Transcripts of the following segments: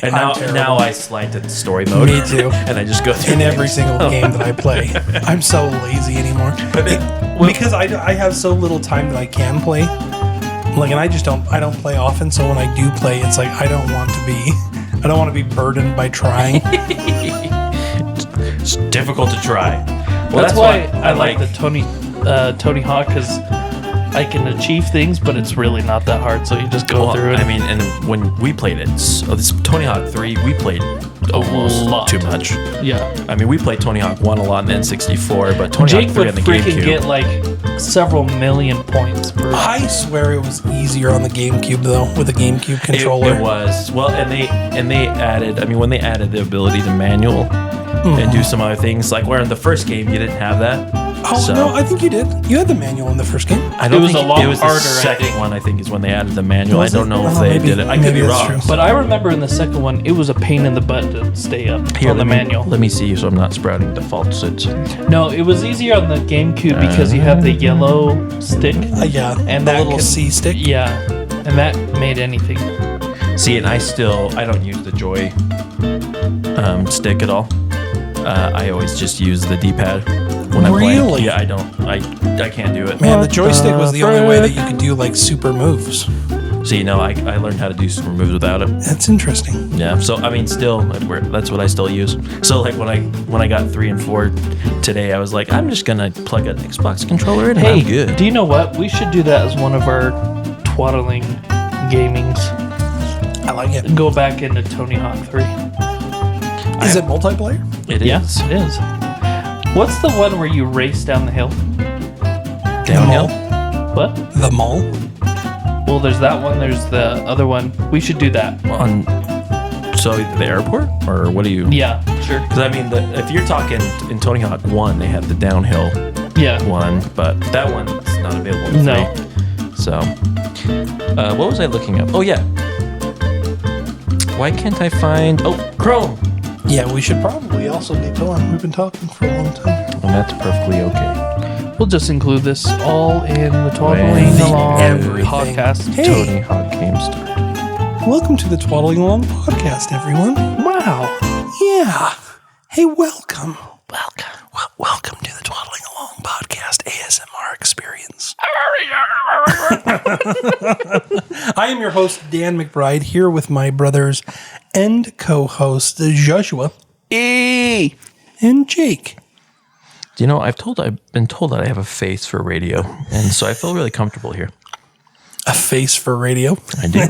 And now I slide to story mode. Me too. And I just go through in every single game that I play. I'm so lazy anymore. Because I have so little time that I can play. Like, and I don't play often, so when I do play, it's like I don't want to be burdened by trying. It's difficult to try. Well, that's why I like the Tony Hawk, because I can achieve things, but it's really not that hard, so you just go through it. I mean, and when we played it, so this Tony Hawk 3, we played almost too much. Yeah. I mean, we played Tony Hawk 1 a lot and then N64, but Tony Hawk 3 on the GameCube. Jake would freaking get like several million points per. I swear it was easier on the GameCube though, with a GameCube controller. It was. Well, and they added. I mean, when they added the ability to manual and do some other things, like where in the first game you didn't have that. Oh so, no, I think you did. You had the manual in the first game. I don't think a lot it was harder. The second one. I think is when they added the manual. I don't know if they maybe, did it. I could be wrong. True. But I remember in the second one, it was a pain in the butt to stay up on the manual. Let me see, so I'm not sprouting defaults. No, it was easier on the GameCube because you have the yellow stick. Yeah, and the little C stick. Yeah, and that made anything. See, and I don't use the Joy stick at all. I always just use the D-pad when I'm playing. Really? Yeah, I don't. I can't do it. Man, the joystick was the only way that you could do like super moves. See, no, I learned how to do super moves without it. That's interesting. Yeah, so I mean, still, that's what I still use. So like when I got 3 and 4 today, I was like, I'm just gonna plug an Xbox controller in. Hey, I'm good. Do you know what? We should do that as one of our twaddling gamings. I like it. Go back into Tony Hawk 3. Is it multiplayer? It is. Yes, it is. What's the one where you race down the hill? Downhill? What? The mall? Well, there's that one. There's the other one. We should do that. So the airport, or what do you? Yeah, sure. Because I mean, if you're talking in Tony Hawk 1, they had the downhill one, but that one's not available in 3. So, what was I looking up? Oh yeah. Why can't I find? Oh, Chrome. Yeah, we should probably also be going. We've been talking for a long time. And that's perfectly okay. We'll just include this all in the Twaddling Along Podcast. Hey. Tony Hawk Game Start. Welcome to the Twaddling Along Podcast, everyone. Wow. Yeah. Hey, welcome. Welcome to the Twaddling Along Podcast ASMR experience. I am your host, Dan McBride, here with my brothers and co-hosts, Joshua and Jake. You know, I've been told that I have a face for radio, and so I feel really comfortable here. A face for radio? I do.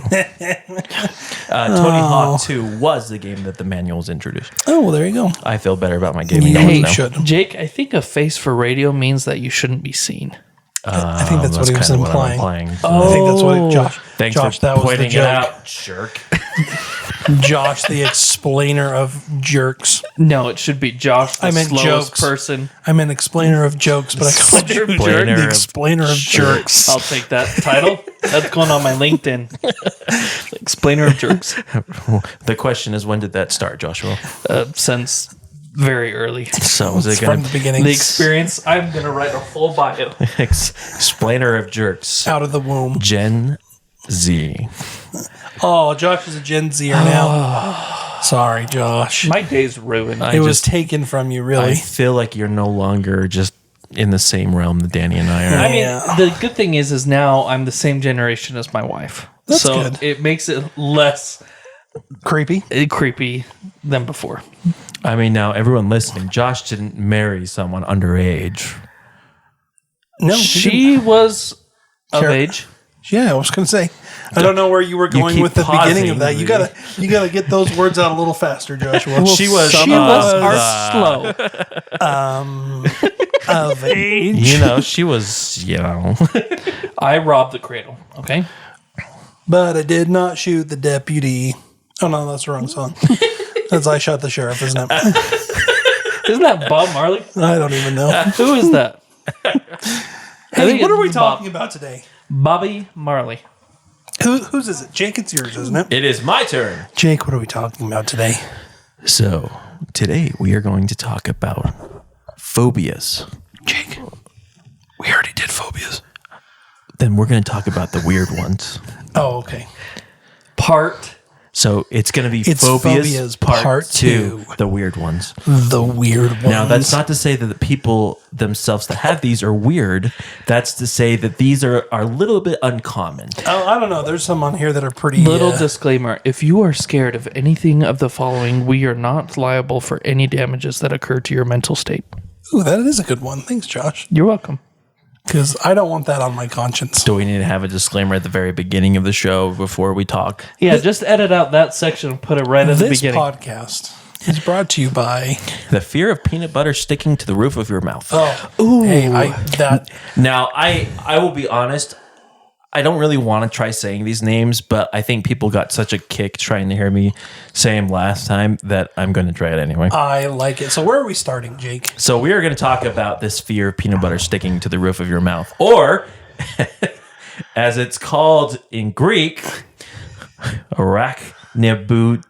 Tony Hawk 2 was the game that the manuals introduced. Oh, well, there you go. I feel better about my gaming Yeah, knowledge you now. should. Jake, I think a face for radio means that you shouldn't be seen. I think that's what he was kind of implying. What I'm implying. I think that's what Josh. Thanks Josh, for that was pointing the joke. it out, jerk. Josh, the explainer of jerks. No, it should be Josh, the I meant slowest jokes. person. I'm an explainer of jokes, but I called you the explainer of jerks. I'll take that title. That's going on my LinkedIn. Explainer of jerks. The question is, when did that start, Joshua? Since very early. So is it From going the to beginning. The experience, I'm going to write a full bio. explainer of jerks? Out of the womb. Gen Z. Oh, Josh is a Gen Zer now. Sorry, Josh. My day's ruined. It was taken from you, really. I feel like you're no longer just in the same realm that Danny and I are. I mean, Yeah. the good thing is now I'm the same generation as my wife. That's so good. It makes it less Creepy. creepy than before. I mean, now everyone listening, Josh didn't marry someone underage. No, She was of Sure. age. yeah, I was going to say. I don't know where you were going keep with the beginning of that. pausing, You gotta get those words out a little faster, Joshua. She was Are slow. of age. You know, she was, I robbed the cradle. Okay. But I did not shoot the deputy. Oh no, that's the wrong song. That's I Shot the Sheriff, isn't it? Isn't that Bob Marley? I don't even know. Who is that? Hey, what are we it's talking about today? Bobby Marley. Whose is it? Jake, it's yours, isn't it? It is my turn. Jake, what are we talking about today? So, today we are going to talk about phobias. Jake, we already did phobias. Then we're going to talk about the weird ones. Oh, okay. Part So it's going to be Phobias Part 2, the weird ones. The weird ones. Now, that's not to say that the people themselves that have these are weird. That's to say that these are a little bit uncommon. Oh, I don't know. There's some on here that are pretty... Little disclaimer. If you are scared of anything of the following, we are not liable for any damages that occur to your mental state. Ooh, that is a good one. Thanks, Josh. You're welcome. Because I don't want that on my conscience. Do we need to have a disclaimer at the very beginning of the show before we talk? Yeah, just edit out that section and put it right at the beginning. This podcast is brought to you by... The fear of peanut butter sticking to the roof of your mouth. Oh. Ooh. Hey, Now, I will be honest. I don't really want to try saying these names, but I think people got such a kick trying to hear me say them last time that I'm going to try it anyway. I like it. So where are we starting, Jake? So we are going to talk about this fear of peanut butter sticking to the roof of your mouth, or as it's called in Greek, arachnophobia.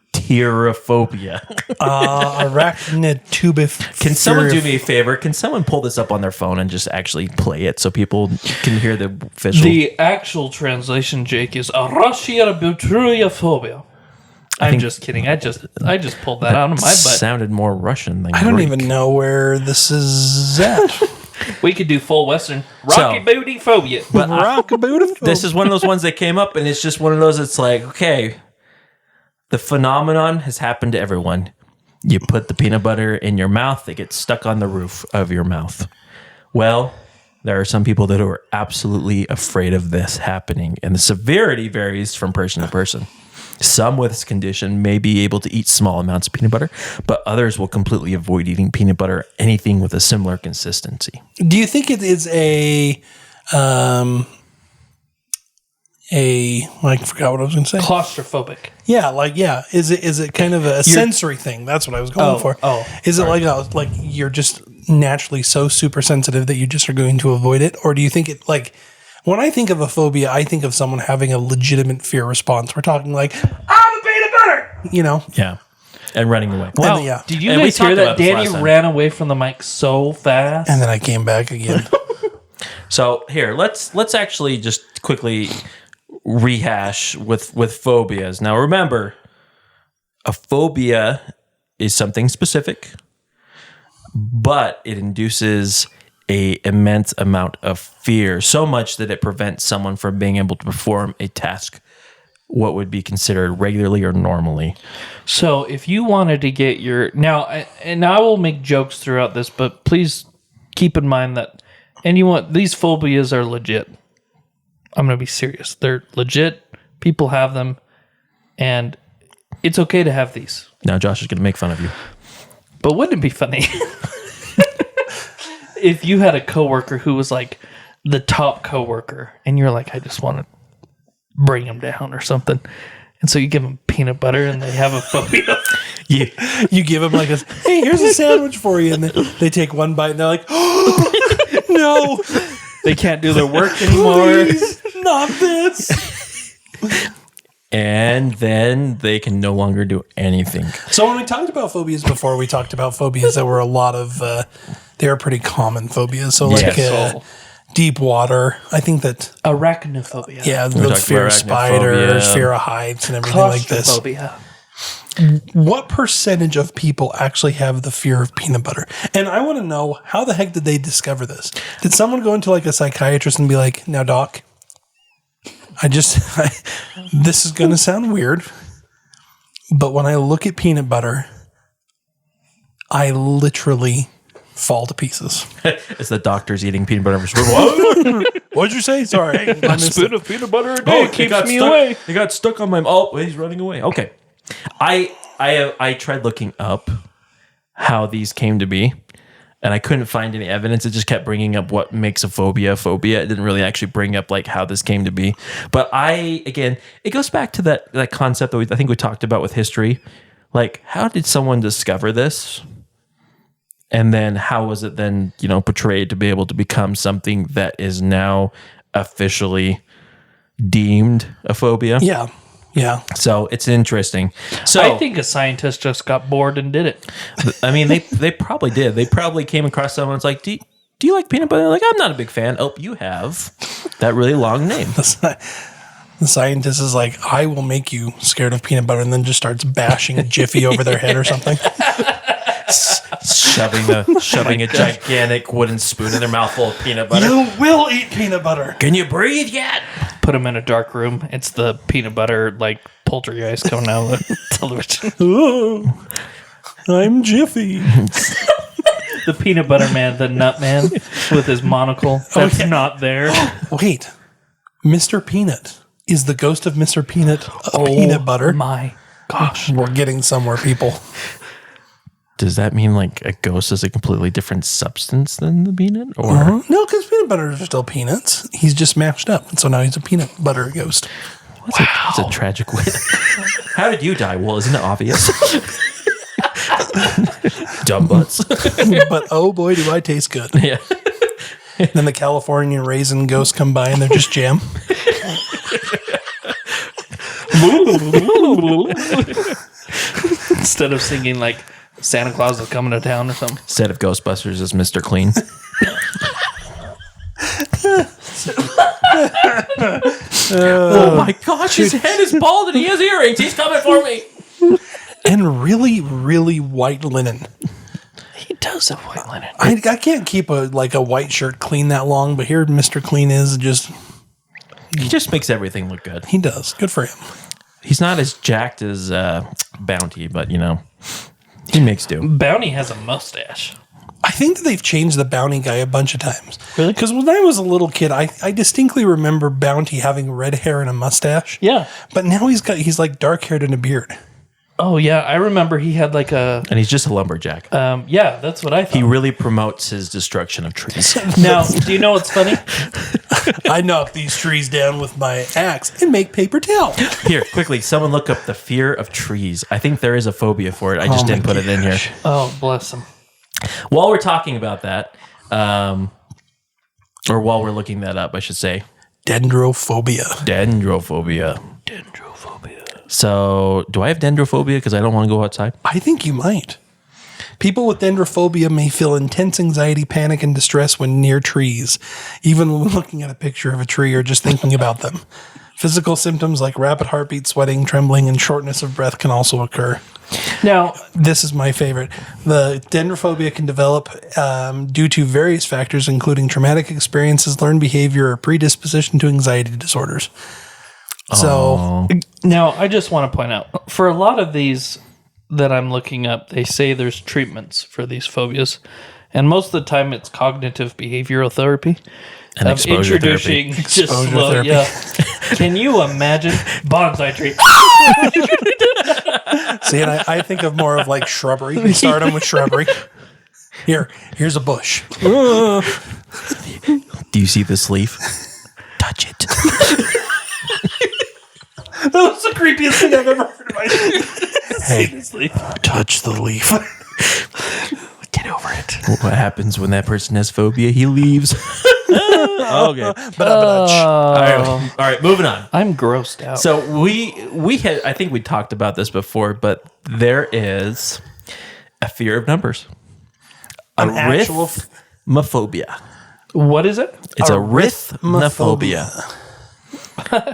Arachnotubophilia. Can someone do me a favor? Can someone pull this up on their phone and just actually play it so people can hear the official? The actual translation, Jake, is arachnophobia. I'm just kidding. I just pulled that out of my butt. Sounded more Russian than I don't Greek. even know where this is at. We could do full Western. Rocky booty phobia. But this is one of those ones that came up, and it's just one of those. It's like, okay, the phenomenon has happened to everyone. You put the peanut butter in your mouth, it gets stuck on the roof of your mouth. Well, there are some people that are absolutely afraid of this happening, and the severity varies from person to person. Some with this condition may be able to eat small amounts of peanut butter, but others will completely avoid eating peanut butter or anything with a similar consistency. Do you think it is I forgot what I was going to say. Claustrophobic. Yeah. Is it kind of a sensory thing? That's what I was going for. Is it like you're just naturally so super sensitive that you just are going to avoid it? Or do you think it like, when I think of a phobia, I think of someone having a legitimate fear response. We're talking like, I'm a peanut butter, Yeah. And running away. Wow. Yeah. Did you guys hear that Danny ran away from the mic so fast? And then I came back again. So here, let's actually just quickly rehash with phobias. Now remember, a phobia is something specific, but it induces a immense amount of fear, so much that it prevents someone from being able to perform a task what would be considered regularly or normally. So if you wanted to get and I will make jokes throughout this, but please keep in mind that these phobias are legit. I'm going to be serious. They're legit. People have them, and it's okay to have these. Now Josh is going to make fun of you. But wouldn't it be funny if you had a coworker who was like the top coworker, and you're like, I just want to bring him down or something, and so you give them peanut butter, and they have a phobia. You give them like a, hey, here's a sandwich for you, and they take one bite, and they're like, oh, no. They can't do their work anymore. Please, not this. And then they can no longer do anything. So when we talked about phobias before, we talked about phobias that were a lot of, they are pretty common phobias. So like deep water, I think that... Arachnophobia. Yeah, the fear of spiders, fear of heights, and everything like this. Claustrophobia. What percentage of people actually have the fear of peanut butter? And I want to know, how the heck did they discover this? Did someone go into like a psychiatrist and be like, now doc, this is going to sound weird, but when I look at peanut butter, I literally fall to pieces. It's the doctor's eating peanut butter. What? What'd you say? Sorry. A spoon of peanut butter a day keeps me away. It got stuck on my... Oh, he's running away. Okay. I tried looking up how these came to be, and I couldn't find any evidence. It just kept bringing up what makes a phobia. It didn't really actually bring up like how this came to be. But it goes back to that concept that I think we talked about with history. Like, how did someone discover this? And then how was it then, portrayed to be able to become something that is now officially deemed a phobia? Yeah. Yeah. So it's interesting. So I think a scientist just got bored and did it. I mean, they probably did. They probably came across someone that's like, do you like peanut butter? They're like, I'm not a big fan. Oh, you have that really long name. The scientist is like, I will make you scared of peanut butter, and then just starts bashing Jiffy over their head or something. Shoving a gigantic wooden spoon in their mouth full of peanut butter. You will eat peanut butter. Can you breathe yet? Put them in a dark room. It's the peanut butter, like, poltergeist coming out of the television. Oh, I'm Jiffy. The peanut butter man, the nut man with his monocle. That's not there. Wait. Mr. Peanut. Is the ghost of Mr. Peanut peanut butter? My gosh. We're getting somewhere, people. Does that mean like a ghost is a completely different substance than the peanut? Or No, because peanut butter are still peanuts. He's just mashed up. And so now he's a peanut butter ghost. That's a tragic way. How did you die? Well, isn't it obvious? Dumb butts. But oh boy, do I taste good. Yeah. Then the California raisin ghosts come by and they're just jam. Instead of singing like Santa Claus is coming to town or something. Instead of Ghostbusters is Mr. Clean. Oh my gosh, his head is bald and he has earrings. He's coming for me. And really, really white linen. He does have white linen. I can't keep a white shirt clean that long, but here Mr. Clean is just... He just makes everything look good. He does. Good for him. He's not as jacked as Bounty, but you know, he makes do. Bounty has a mustache. I think that they've changed the Bounty guy a bunch of times. Really? Because when I was a little kid, I distinctly remember Bounty having red hair and a mustache. Yeah. But now he's like dark haired and a beard. Oh, yeah. I remember he had like a... And he's just a lumberjack. Yeah, that's what I thought. He really promotes his destruction of trees. Now, do you know what's funny? I knock these trees down with my axe and make paper towel. Here, quickly, someone look up the fear of trees. I think there is a phobia for it. I just didn't put it in here. Oh, bless him. While we're talking about that, or while we're looking that up, I should say. Dendrophobia. Dendrophobia. So, do I have dendrophobia because I don't want to go outside? I think you might. People with dendrophobia may feel intense anxiety, panic, and distress when near trees, even when looking at a picture of a tree or just thinking about them. Physical symptoms like rapid heartbeat, sweating, trembling, and shortness of breath can also occur. Now, this is my favorite. The dendrophobia can develop due to various factors, including traumatic experiences, learned behavior, or predisposition to anxiety disorders. So, now I just want to point out, for a lot of these that I'm looking up, they say there's treatments for these phobias. And most of the time it's cognitive behavioral therapy. And exposure introducing therapy. Just slow, therapy. yeah. Can you imagine bonsai tree? see, and I think of more of like shrubbery. We start them with shrubbery. Here's a bush. Do you see this leaf? Touch it. That was the creepiest thing I've ever heard in my life. Hey, Touch the leaf. Get over it. what happens when that person has phobia? He leaves. Okay. All right, moving on. I'm grossed out. So we had, I think we talked about this before, but there is a fear of numbers. Arithmophobia. What is it? It's arithmophobia.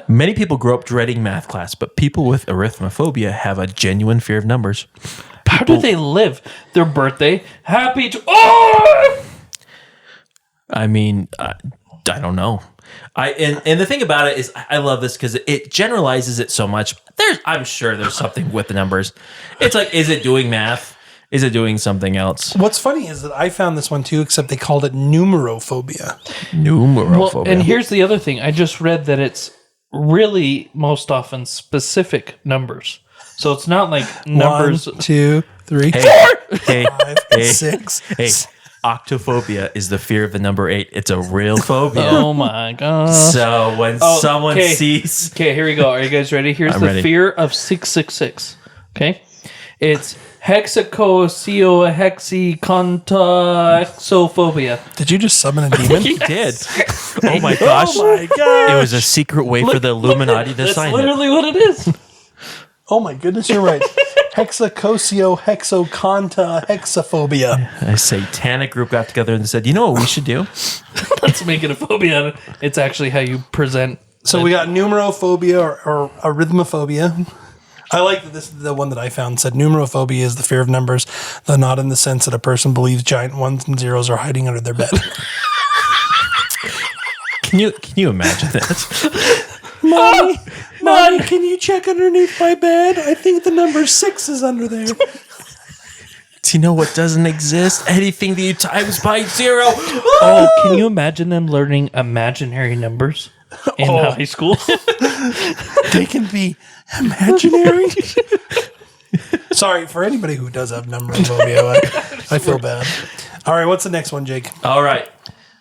Many people grow up dreading math class, but people with arithmophobia have a genuine fear of numbers. How do they live? Their birthday. Happy to... Oh! I mean, I don't know. And the thing about it is, I love this because it generalizes it so much. I'm sure there's something with the numbers. It's like, is it doing math? Is it doing something else? What's funny is that I found this one too, except they called it numerophobia. Numerophobia. Well, and here's the other thing. I just read that it's really most often specific numbers. So it's not like numbers. 1, 2, 3, 4, 5, 6. Hey, octophobia is the fear of the number 8. It's a real phobia. Oh my gosh. So when someone sees... Okay, here we go. Are you guys ready? Here's I'm the ready. fear of 666. Okay? It's hexacosiohexacontaxophobia. Did you just summon a demon? He did. Oh my gosh. Oh my gosh. It was a secret way for the Illuminati to That's sign it. literally what it is. Oh my goodness, you're right. Hexacosiohexacontaxophobia. A satanic group got together and said, you know what we should do? Let's make it a phobia. It's actually how you present So we got numerophobia or arithmophobia. I like that this is the one that I found said numerophobia is the fear of numbers, though not in the sense that a person believes giant ones and zeros are hiding under their bed. Can you imagine that? Mommy, can you check underneath my bed? I think the number 6 is under there. Do you know what doesn't exist? Anything that you times by 0. Oh, can you imagine them learning imaginary numbers in high school? They can be imaginary. Sorry, for anybody who does have number phobia, I feel bad. All right, what's the next one, Jake? All right.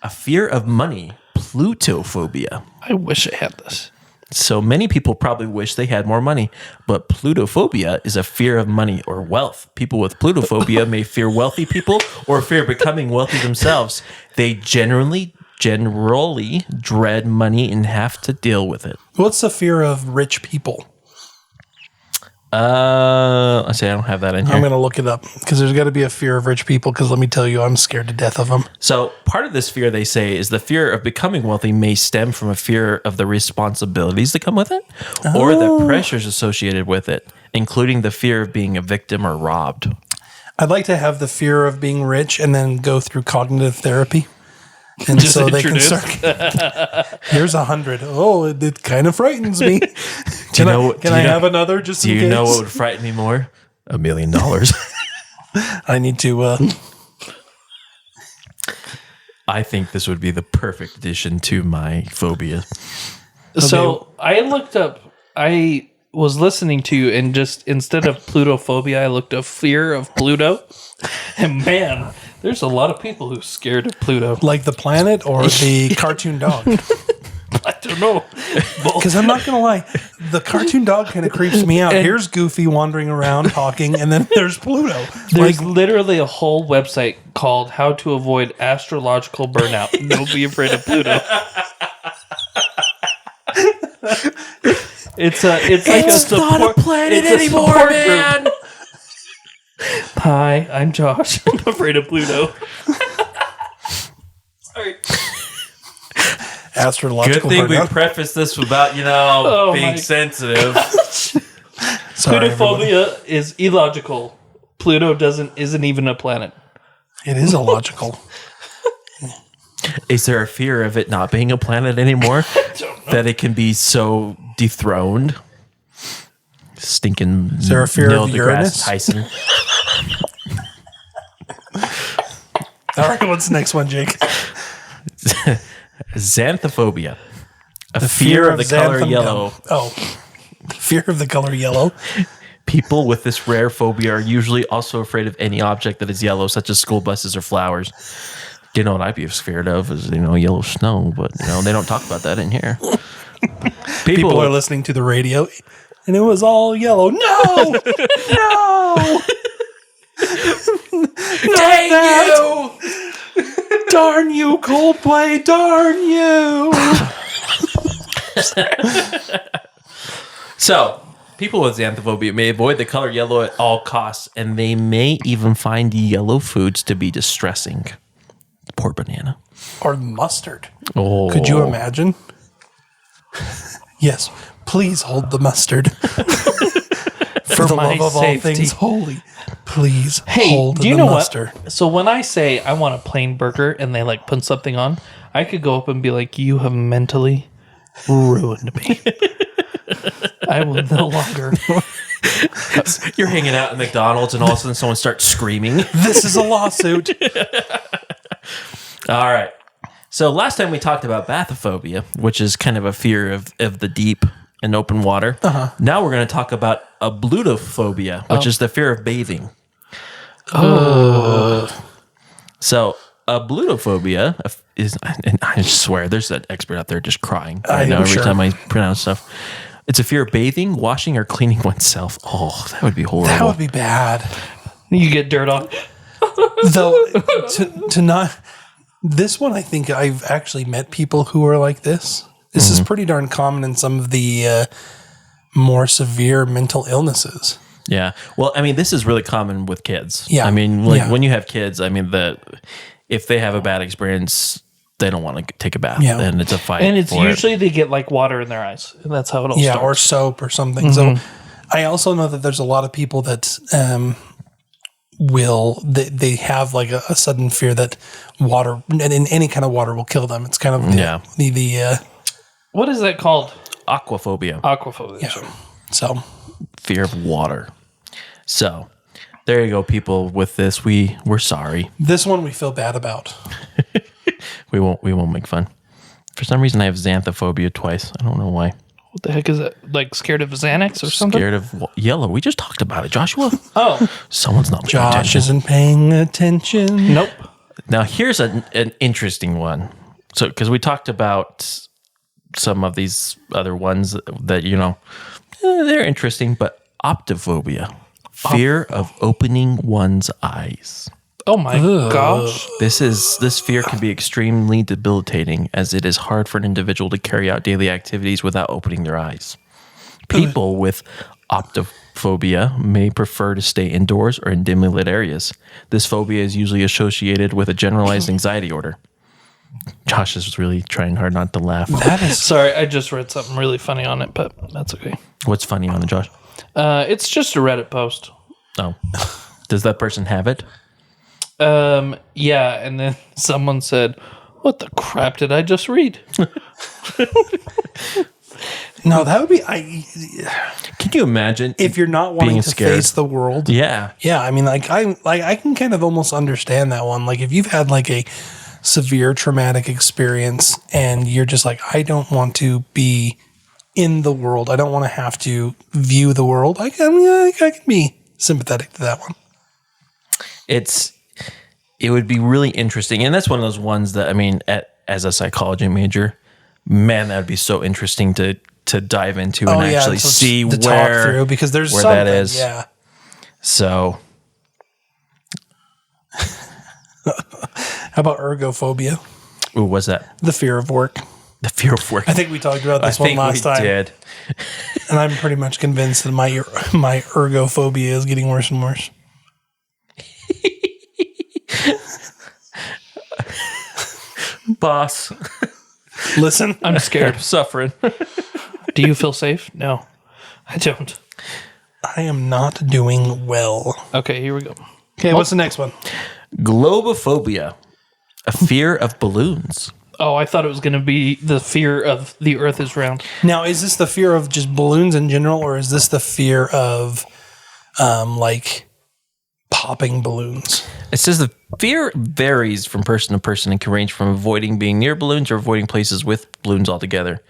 A fear of money, plutophobia. I wish I had this. So many people probably wish they had more money, but plutophobia is a fear of money or wealth. People with plutophobia may fear wealthy people or fear becoming wealthy themselves. They generally dread money and have to deal with it. What's the fear of rich people? I don't have that in here. I'm going to look it up because there's got to be a fear of rich people because let me tell you, I'm scared to death of them. So part of this fear, they say, is the fear of becoming wealthy may stem from a fear of the responsibilities that come with it or the pressures associated with it, including the fear of being a victim or robbed. I'd like to have the fear of being rich and then go through cognitive therapy. And Just so they can introduce. start. Here's 100. Oh, it kind of frightens me. Can I have another just in case? Do you know what would frighten me more? $1 million. I need to... I think this would be the perfect addition to my phobia. So I looked up, I was listening to, and just instead of plutophobia, I looked up fear of Pluto. And man, there's a lot of people who's scared of Pluto. Like the planet or the cartoon dog? I don't know. Because I'm not going to lie, the cartoon dog kind of creeps me out. Here's Goofy wandering around talking, and then there's Pluto. There's literally a whole website called How to Avoid Astrological Burnout. Don't be afraid of Pluto. It's not a planet anymore, man. Group. Hi, I'm Josh. I'm afraid of Pluto. Sorry. Astrological Good thing burnout. we prefaced this without, being sensitive. Sorry, Plutophobia is illogical. Pluto isn't even a planet. it is illogical. Is there a fear of it not being a planet anymore? That it can be so dethroned? Stinking Is there a fear Neil of deGrasse Uranus? Tyson. All right, what's the next one, Jake? Xanthophobia. A fear of the color yellow. Oh, fear of the color yellow. People with this rare phobia are usually also afraid of any object that is yellow, such as school buses or flowers. You know what I'd be scared of is, yellow snow, but, they don't talk about that in here. People are listening to the radio, and it was all yellow. No! No! Dang you! Darn you, Coldplay! Darn you! So, people with xanthophobia may avoid the color yellow at all costs, and they may even find yellow foods to be distressing. Poor banana. Or mustard. Oh. Could you imagine? Yes, please hold the mustard. For the my love of all safety. things holy, please Hey, hold do you the know mustard. what? So when I say I want a plain burger and they put something on, I could go up and be like, "You have mentally ruined me. I will no longer." You're hanging out at McDonald's, and all of a sudden someone starts screaming. This is a lawsuit. All right. So last time we talked about bathyphobia, which is kind of a fear of the deep and open water. Uh-huh. Now we're going to talk about ablutophobia, which is the fear of bathing. Oh. So ablutophobia is, and I swear there's an expert out there just crying right now every time I pronounce stuff. It's a fear of bathing, washing, or cleaning oneself. Oh, that would be horrible. That would be bad. You get dirt on. Though, to not... This one, I think I've actually met people who are like this. This is pretty darn common in some of the more severe mental illnesses. Yeah. Well, I mean, this is really common with kids. Yeah. I mean, when you have kids, I mean, if they have a bad experience, they don't want to take a bath, and it's a fight. And it's usually they get like water in their eyes, and that's how it'll start. or soap or something. So I also know that there's a lot of people that they have like a sudden fear that water and in any kind of water will kill them. It's kind of the what is that called? Aquaphobia. Yeah. So fear of water. So there you go, people. With this, we're sorry. This one we feel bad about. We won't make fun. For some reason, I have xanthophobia twice. I don't know why. What the heck is it? Like scared of Xanax or something? Scared of yellow. We just talked about it, Joshua. Oh, someone's not paying Josh attention. isn't paying attention. Nope. Now here's an interesting one. So because we talked about some of these other ones that they're interesting, but optophobia, fear of opening one's eyes. Oh my gosh. This fear can be extremely debilitating, as it is hard for an individual to carry out daily activities without opening their eyes. People with optophobia may prefer to stay indoors or in dimly lit areas. This phobia is usually associated with a generalized anxiety order. Josh is really trying hard not to laugh. Sorry, I just read something really funny on it, but that's okay. What's funny on it, Josh? It's just a Reddit post. Oh. Does that person have it? Yeah, and then someone said, "What the crap did I just read?" No, that would be. Can you imagine if you're not wanting to face the world? Yeah. I mean, I can kind of almost understand that one. Like if you've had like a severe traumatic experience and you're just like, I don't want to be in the world. I don't want to have to view the world. I can be sympathetic to that one. It would be really interesting. And that's one of those ones that, I mean, as a psychology major, man, that would be so interesting to dive into and actually see to talk through, because there's where something, that is. Yeah. So. How about ergophobia? Ooh, what's that? The fear of work. The fear of work. I think we talked about this one last time. Did. And I'm pretty much convinced that my ergophobia is getting worse and worse. Boss. Listen. I'm scared. I'm suffering. Do you feel safe? No, I don't. I am not doing well. Okay, here we go. Okay, what's the next one? Globophobia, a fear of balloons. Oh, I thought it was going to be the fear of the earth is round. Now, is this the fear of just balloons in general, or is this the fear of like popping balloons? It says the fear varies from person to person and can range from avoiding being near balloons or avoiding places with balloons altogether.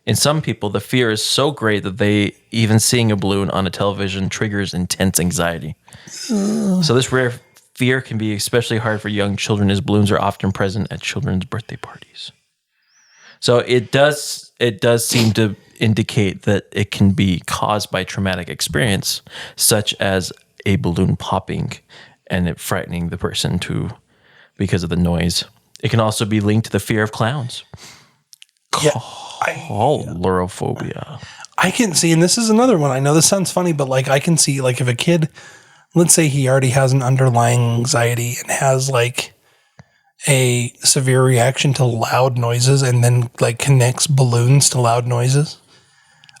In some people, the fear is so great that even seeing a balloon on a television triggers intense anxiety. So this rare fear can be especially hard for young children, as balloons are often present at children's birthday parties. So it does seem to indicate that it can be caused by traumatic experience, such as a balloon popping and it frightening the person because of the noise. It can also be linked to the fear of clowns. Colorophobia. I can see, and this is another one. I know this sounds funny, but like I can see, like if a kid, let's say he already has an underlying anxiety and has like a severe reaction to loud noises, and then like connects balloons to loud noises.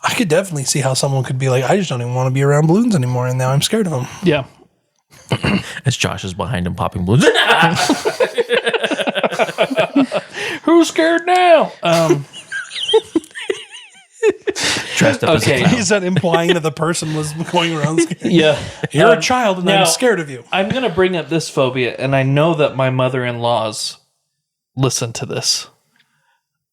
I could definitely see how someone could be like, I just don't even want to be around balloons anymore, and now I'm scared of them. Yeah. As Josh is behind him popping balloons. Who's scared now? Dressed up as a clown. Is that implying that the person was going around scared? Yeah. You're a child and I'm scared of you. I'm going to bring up this phobia, and I know that my mother-in-laws listen to this.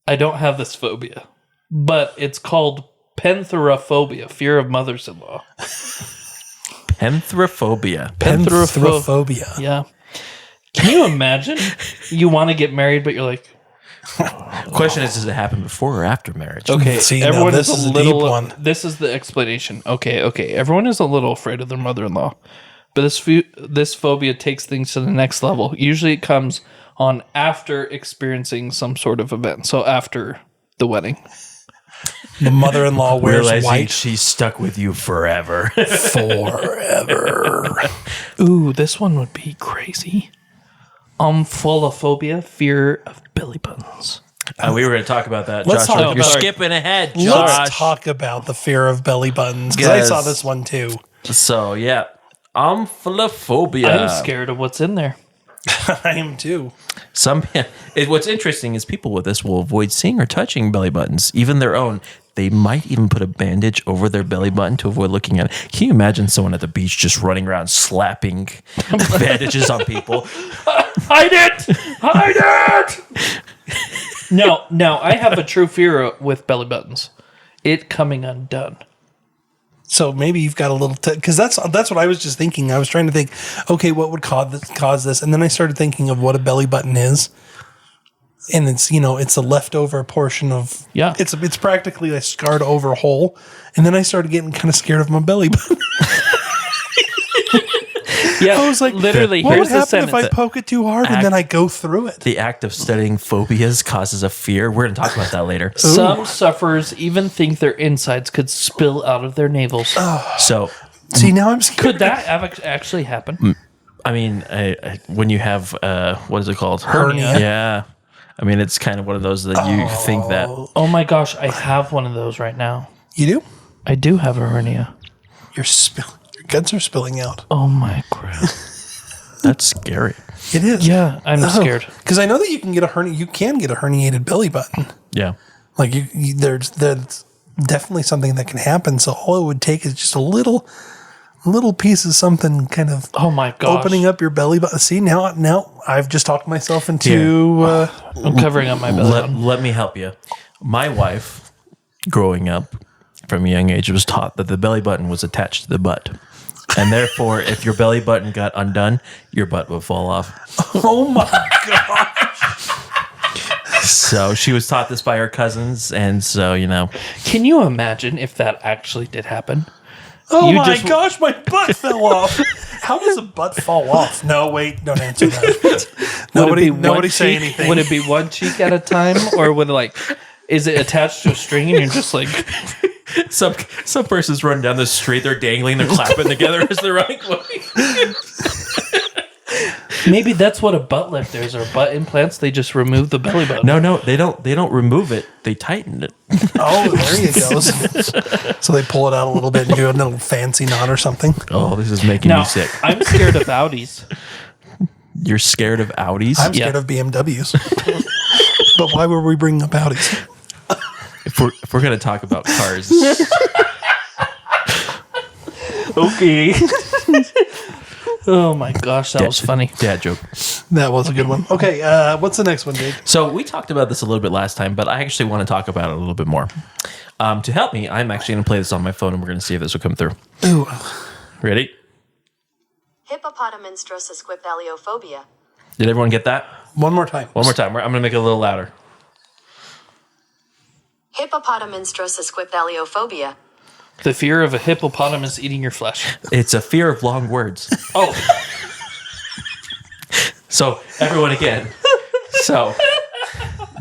I don't have this phobia, but it's called penthrophobia, fear of mothers-in-law. Penthrophobia. Penthrophobia. Yeah. Can you imagine? You want to get married, but you're like... Question is, does it happen before or after marriage? Okay, See, everyone this is is a little... deep one. This is the explanation. Okay. Everyone is a little afraid of their mother-in-law. But this phobia takes things to the next level. Usually it comes on after experiencing some sort of event. So after the wedding. The mother-in-law wears Realizing white she's stuck with you forever. forever. Ooh, this one would be crazy. Omphilophobia, fear of belly buttons. We were going to talk about that. Let's Josh, talk you're about- skipping ahead, Josh. Let's talk about the fear of belly buttons, because I saw this one too. So, yeah. Omphilophobia. I'm scared of what's in there. I am too. What's interesting is people with this will avoid seeing or touching belly buttons, even their own. They might even put a bandage over their belly button to avoid looking at it. Can you imagine someone at the beach just running around slapping bandages on people? Hide it! Hide it! No, I have a true fear with belly buttons. It coming undone. So maybe you've got a little, because that's what I was just thinking. I was trying to think, okay, what would cause this? And then I started thinking of what a belly button is. And it's, it's a leftover portion of, it's practically a scarred over hole. And then I started getting kind of scared of my belly button. Yeah, I was like, literally, what here's would the happen if sentence. I poke it too hard and then I go through it? The act of studying phobias causes a fear. We're going to talk about that later. Some sufferers even think their insides could spill out of their navels. So, See, now I'm scared. Could that actually happen? I mean, when you have, what is it called? Hernia. Yeah. I mean, it's kind of one of those that you think that. Oh my gosh, I have one of those right now. You do? I do have a hernia. Your guts are spilling out. Oh my crap. That's scary. It is. Yeah, I'm scared. Because I know that you can get a herniated belly button. Yeah. Like there's definitely something that can happen. So all it would take is just a little piece of something kind of Oh my gosh. opening up your belly button. See, now I've just talked myself into I'm covering up my belly button. Let me help you. My wife, growing up from a young age, was taught that the belly button was attached to the butt. And therefore, if your belly button got undone, your butt would fall off. oh my god. So she was taught this by her cousins. And so, Can you imagine if that actually did happen? Oh my gosh, my butt fell off. How does a butt fall off? No, wait, don't answer that. Nobody say anything. Would it be one cheek at a time, or would is it attached to a string and you're just like some person's running down the street, they're dangling, they're clapping together as they're running. Maybe that's what a butt lift is, or butt implants. They just remove the belly button. No, they don't remove it. They tighten it. Oh, there you go. So they pull it out a little bit and do a little fancy knot or something. Oh, this is making me sick. I'm scared of Audis. You're scared of Audis? I'm scared of BMWs. But why were we bringing up Audis? If we're going to talk about cars. Okay. Oh my gosh, that was funny. Dad joke. That was a good one. Okay, what's the next one, Dave? So we talked about this a little bit last time, but I actually want to talk about it a little bit more. To help me, I'm actually going to play this on my phone, and we're going to see if this will come through. Ooh. Ready? Hippopotamonstrosesquipedaliophobia. Did everyone get that? One more time. One more time. I'm going to make it a little louder. Hippopotamonstrosesquipedaliophobia. The fear of a hippopotamus eating your flesh. It's a fear of long words. Oh. So, everyone again. So,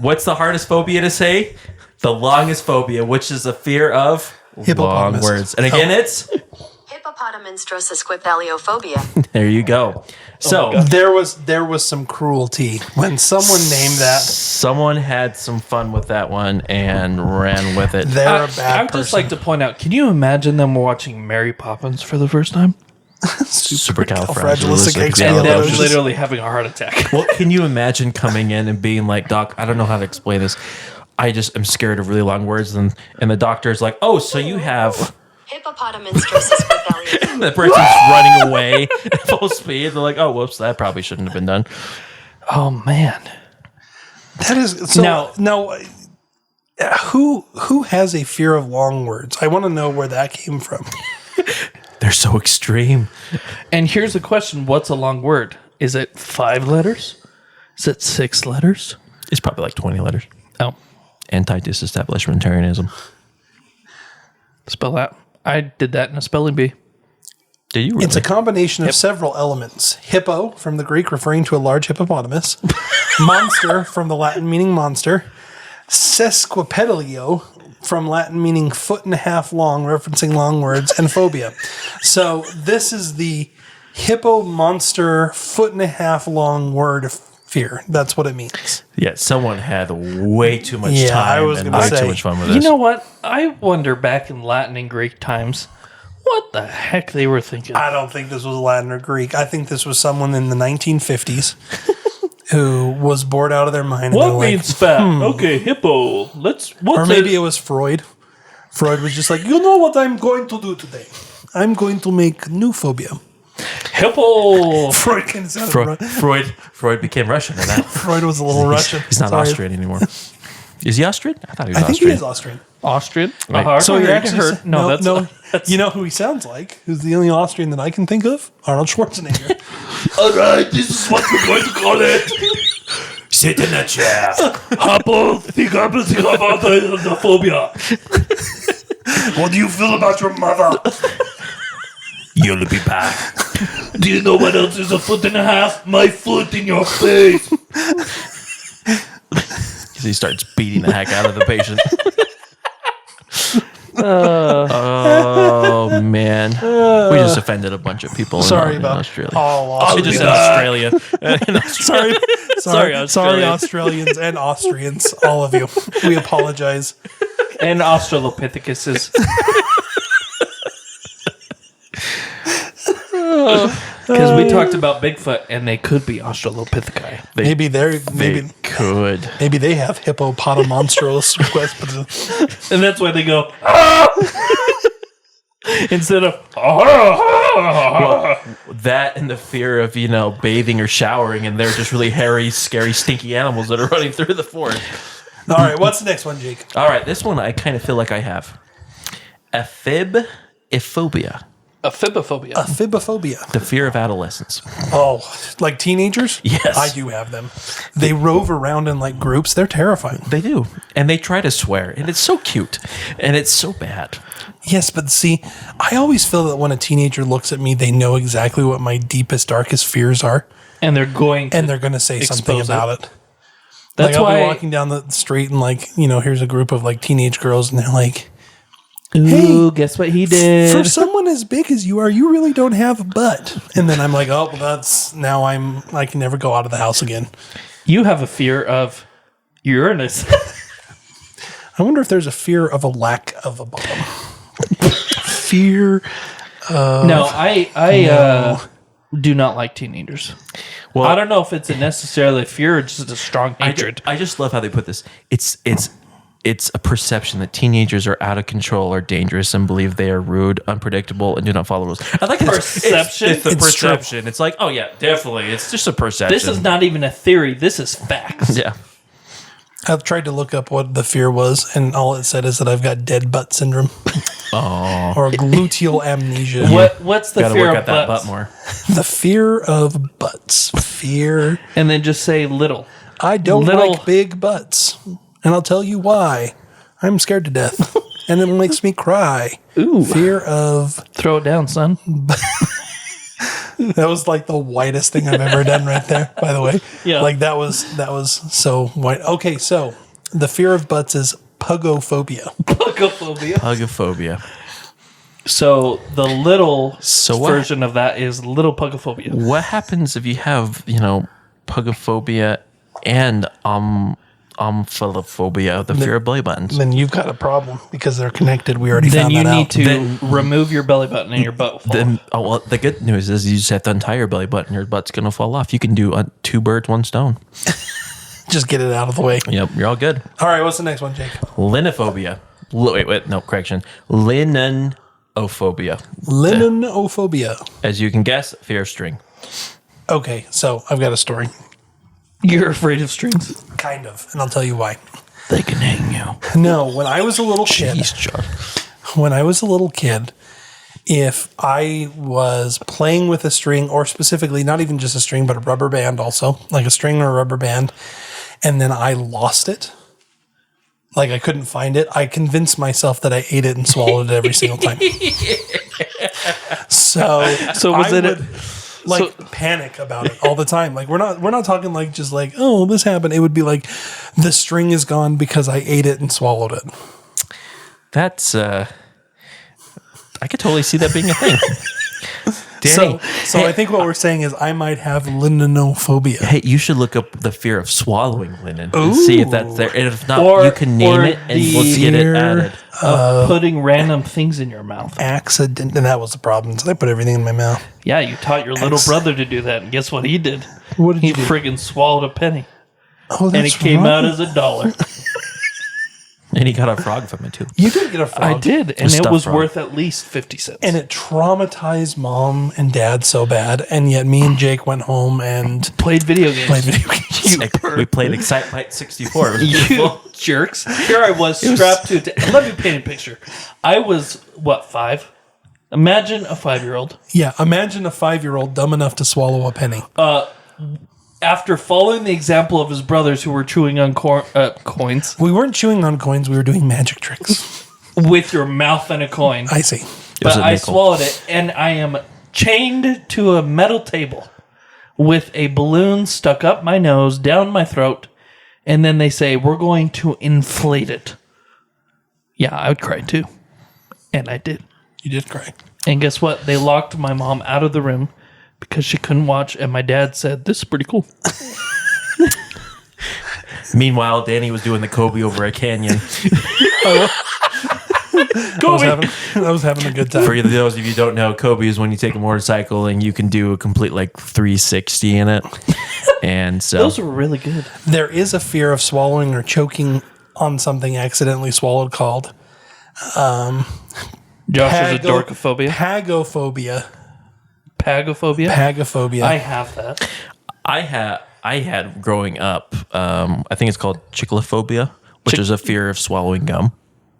what's the hardest phobia to say? The longest phobia, which is a fear of long words. And again, it's... Hippopotamonstrosesquipedaliophobia. There you go. So, there was some cruelty when someone named that. Someone had some fun with that one and ran with it. They're a bad I'd just like to point out, can you imagine them watching Mary Poppins for the first time? Supercalifragilistic And them expialidocious. literally having a heart attack. Well, can you imagine coming in and being like, Doc, I don't know how to explain this. I just am scared of really long words. And the doctor's like, oh, so you have... Hippopotamonstrosesquipedaliophobia. The person's running away at full speed. They're like, oh, whoops, that probably shouldn't have been done. Oh, man. That is so. Now, who has a fear of long words? I want to know where that came from. They're so extreme. And here's a question. What's a long word? Is it 5 letters? Is it 6 letters? It's probably like 20 letters. Oh. Anti-disestablishmentarianism. Spell that. I did that in a spelling bee. Did you really? It's a combination of several elements. Hippo, from the Greek referring to a large hippopotamus. Monster, from the Latin meaning monster. Sesquipedalio, from Latin meaning foot and a half long, referencing long words. And phobia. So this is the hippo monster foot and a half long word fear. That's what it means. Yeah, someone had way too much Yeah, time I was and gonna way say, too much fun with this. You know what? I wonder back in Latin and Greek times, what the heck they were thinking. I don't think this was Latin or Greek. I think this was someone in the 1950s who was bored out of their mind. What means fat? Okay, hippo. Or maybe it was Freud. Freud was just like, you know what I'm going to do today? I'm going to make new phobia. Hippo. Freud kind of sounded Freud became Russian. And that Freud was a little Russian. He's not Sorry. Austrian anymore. Is he Austrian? I thought he was I think Austrian. he is Austrian. Austrian? Right. So he I actually heard. No, that's you know who he sounds like? Who's the only Austrian that I can think of? Arnold Schwarzenegger. all right. This is what we're going to call it. Sit in that chair. Hoppo, think about the phobia. What do you feel about your mother? You'll be back. Do you know what else is a foot and a half? My foot in your face. He starts beating the heck out of the patient. Oh man, we just offended a bunch of people. Sorry in about Australia. all I just said Australia. Sorry, Australia. Australians and Austrians, all of you. We apologize. And Australopithecuses. Because we talked about Bigfoot, and they could be Australopitheci. Maybe Could. they have hippopotamonstrous questions. And that's why they go, ah! Instead of, That and the fear of, bathing or showering, and they're just really hairy, scary, stinky animals that are running through the forest. All right, what's the next one, Jake? All right, this one I kind of feel like I have. Phobias. Aphibophobia. Phobiphobia. The fear of adolescence. Oh, like teenagers? Yes. I do have them. They rove around in like groups. They're terrifying. They do. And they try to swear. And it's so cute. And it's so bad. Yes, but see, I always feel that when a teenager looks at me, they know exactly what my deepest, darkest fears are. And they're going to say something expose about it. That's I'll why be walking down the street and here's a group of like teenage girls and they're like, Ooh, guess what he did? for someone as big as you are, you really don't have a butt. And then I'm like, oh, well, I can never go out of the house again. You have a fear of Uranus. I wonder if there's a fear of a lack of a bottom. Fear. No, I do not like teenagers. Well, I don't know if it's necessarily a fear or just a strong hatred. I just love how they put this. It's a perception that teenagers are out of control or dangerous and believe they are rude, unpredictable, and do not follow rules. I like Perception? It's the It's perception. It's like, oh yeah, definitely. It's just a perception. This is not even a theory. This is facts. Yeah. I've tried to look up what the fear was, and all it said is that I've got dead butt syndrome. Oh. Or gluteal amnesia. What's the Gotta fear work of at that butts? butt more. The fear of butts. Fear. And then just say little. I don't Little- like big butts. And I'll tell you why. I'm scared to death. And it makes me cry. Ooh. Fear of... Throw it down, son. That was like the whitest thing I've ever done right there, by the way. Yeah. Like that was so white. Okay, so the fear of butts is pugophobia. Pugophobia. So the little So what? version of that is little pugophobia. What happens if you have, pugophobia and omphallophobia, the fear of belly buttons? Then you've got a problem because they're connected. We already Then found you that need out. to remove your belly button and your butt will fall off. The good news is you just have to untie your belly button. Your butt's going to fall off. You can do 2 birds, 1 stone. Just get it out of the way. Yep, you're all good. All right, what's the next one, Jake? Linophobia. No, correction. Linophobia. Linophobia. As you can guess, fear of string. Okay, so I've got a story. You're afraid of strings? Kind of, and I'll tell you why. They can hang you. No, when I was a little kid, if I was playing with a string, or specifically not even just a string, but a rubber band also, like a string or a rubber band, and then I lost it, like I couldn't find it, I convinced myself that I ate it and swallowed it every single time. So was I it would, panic about it all the time. Like we're not talking like just like, oh, this happened. It would be like the string is gone because I ate it and swallowed it. That's, I could totally see that being a thing. Danny, so I think what we're saying is I might have linophobia. Hey, you should look up the fear of swallowing linen and see if that's there. And if not, Or- you can name or it and we'll get it fear added. Of putting random things in your mouth. Accident, and that was the problem. So I put everything in my mouth. Yeah, you taught your little brother to do that, and guess what he did? What did He you do? friggin' swallowed a penny, Oh, that's and it came right. out as $1. And he got a frog from it too. You did get a frog. I did, and it stuffed was frog. worth at least 50 cents. And it traumatized mom and dad so bad. And yet me and Jake went home and played video games. played video games. We played Excite Fight 64. It was You beautiful. jerks. Here I was strapped to it. Let me paint a picture. I was, 5? Imagine a 5-year-old. Yeah, imagine a 5-year-old dumb enough to swallow a penny. After following the example of his brothers who were chewing on coins We weren't chewing on coins. We were doing magic tricks. with your mouth and a coin. I see. But a I nickel. swallowed it, and I am chained to a metal table with a balloon stuck up my nose, down my throat, and then they say, we're going to inflate it. Yeah, I would cry too. And I did. You did cry. And guess what? They locked my mom out of the room because she couldn't watch, and my dad said, this is pretty cool. Meanwhile, Danny was doing the Kobe over a canyon. I was having a good time. For those of you who don't know, Kobe is when you take a motorcycle and you can do a complete 360 in it. And so Those were really good. There is a fear of swallowing or choking on something accidentally swallowed called Josh is a dorkophobia. pagophobia. Pagophobia? Pagophobia. I have that. I had growing up, I think it's called chicklophobia, which is a fear of swallowing gum.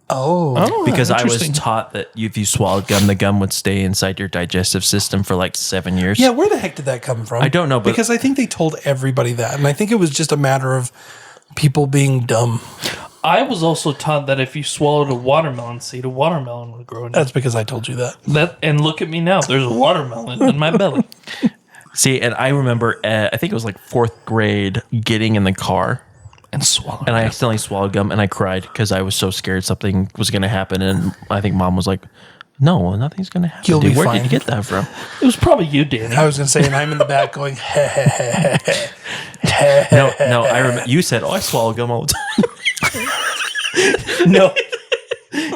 oh, Because I was interesting. taught that if you swallowed gum, the gum would stay inside your digestive system for 7 years. yeah. Where the heck did that come from? I don't know, but because I think they told everybody that, and I think it was just a matter of people being dumb. I was also taught that if you swallowed a watermelon seed, a watermelon would grow in you. That's because I told you that. And look at me now. There's a watermelon in my belly. see, and I remember, I think it was 4th grade, getting in the car. And swallow. And I accidentally swallowed gum and I cried because I was so scared something was going to happen. And I think mom was like, no, nothing's going to happen. You'll Dude, be where fine. did you get that from? It was probably you, Danny. I was going to say, and I'm in the back going, No, I remember you said, I swallow gum all the time. No.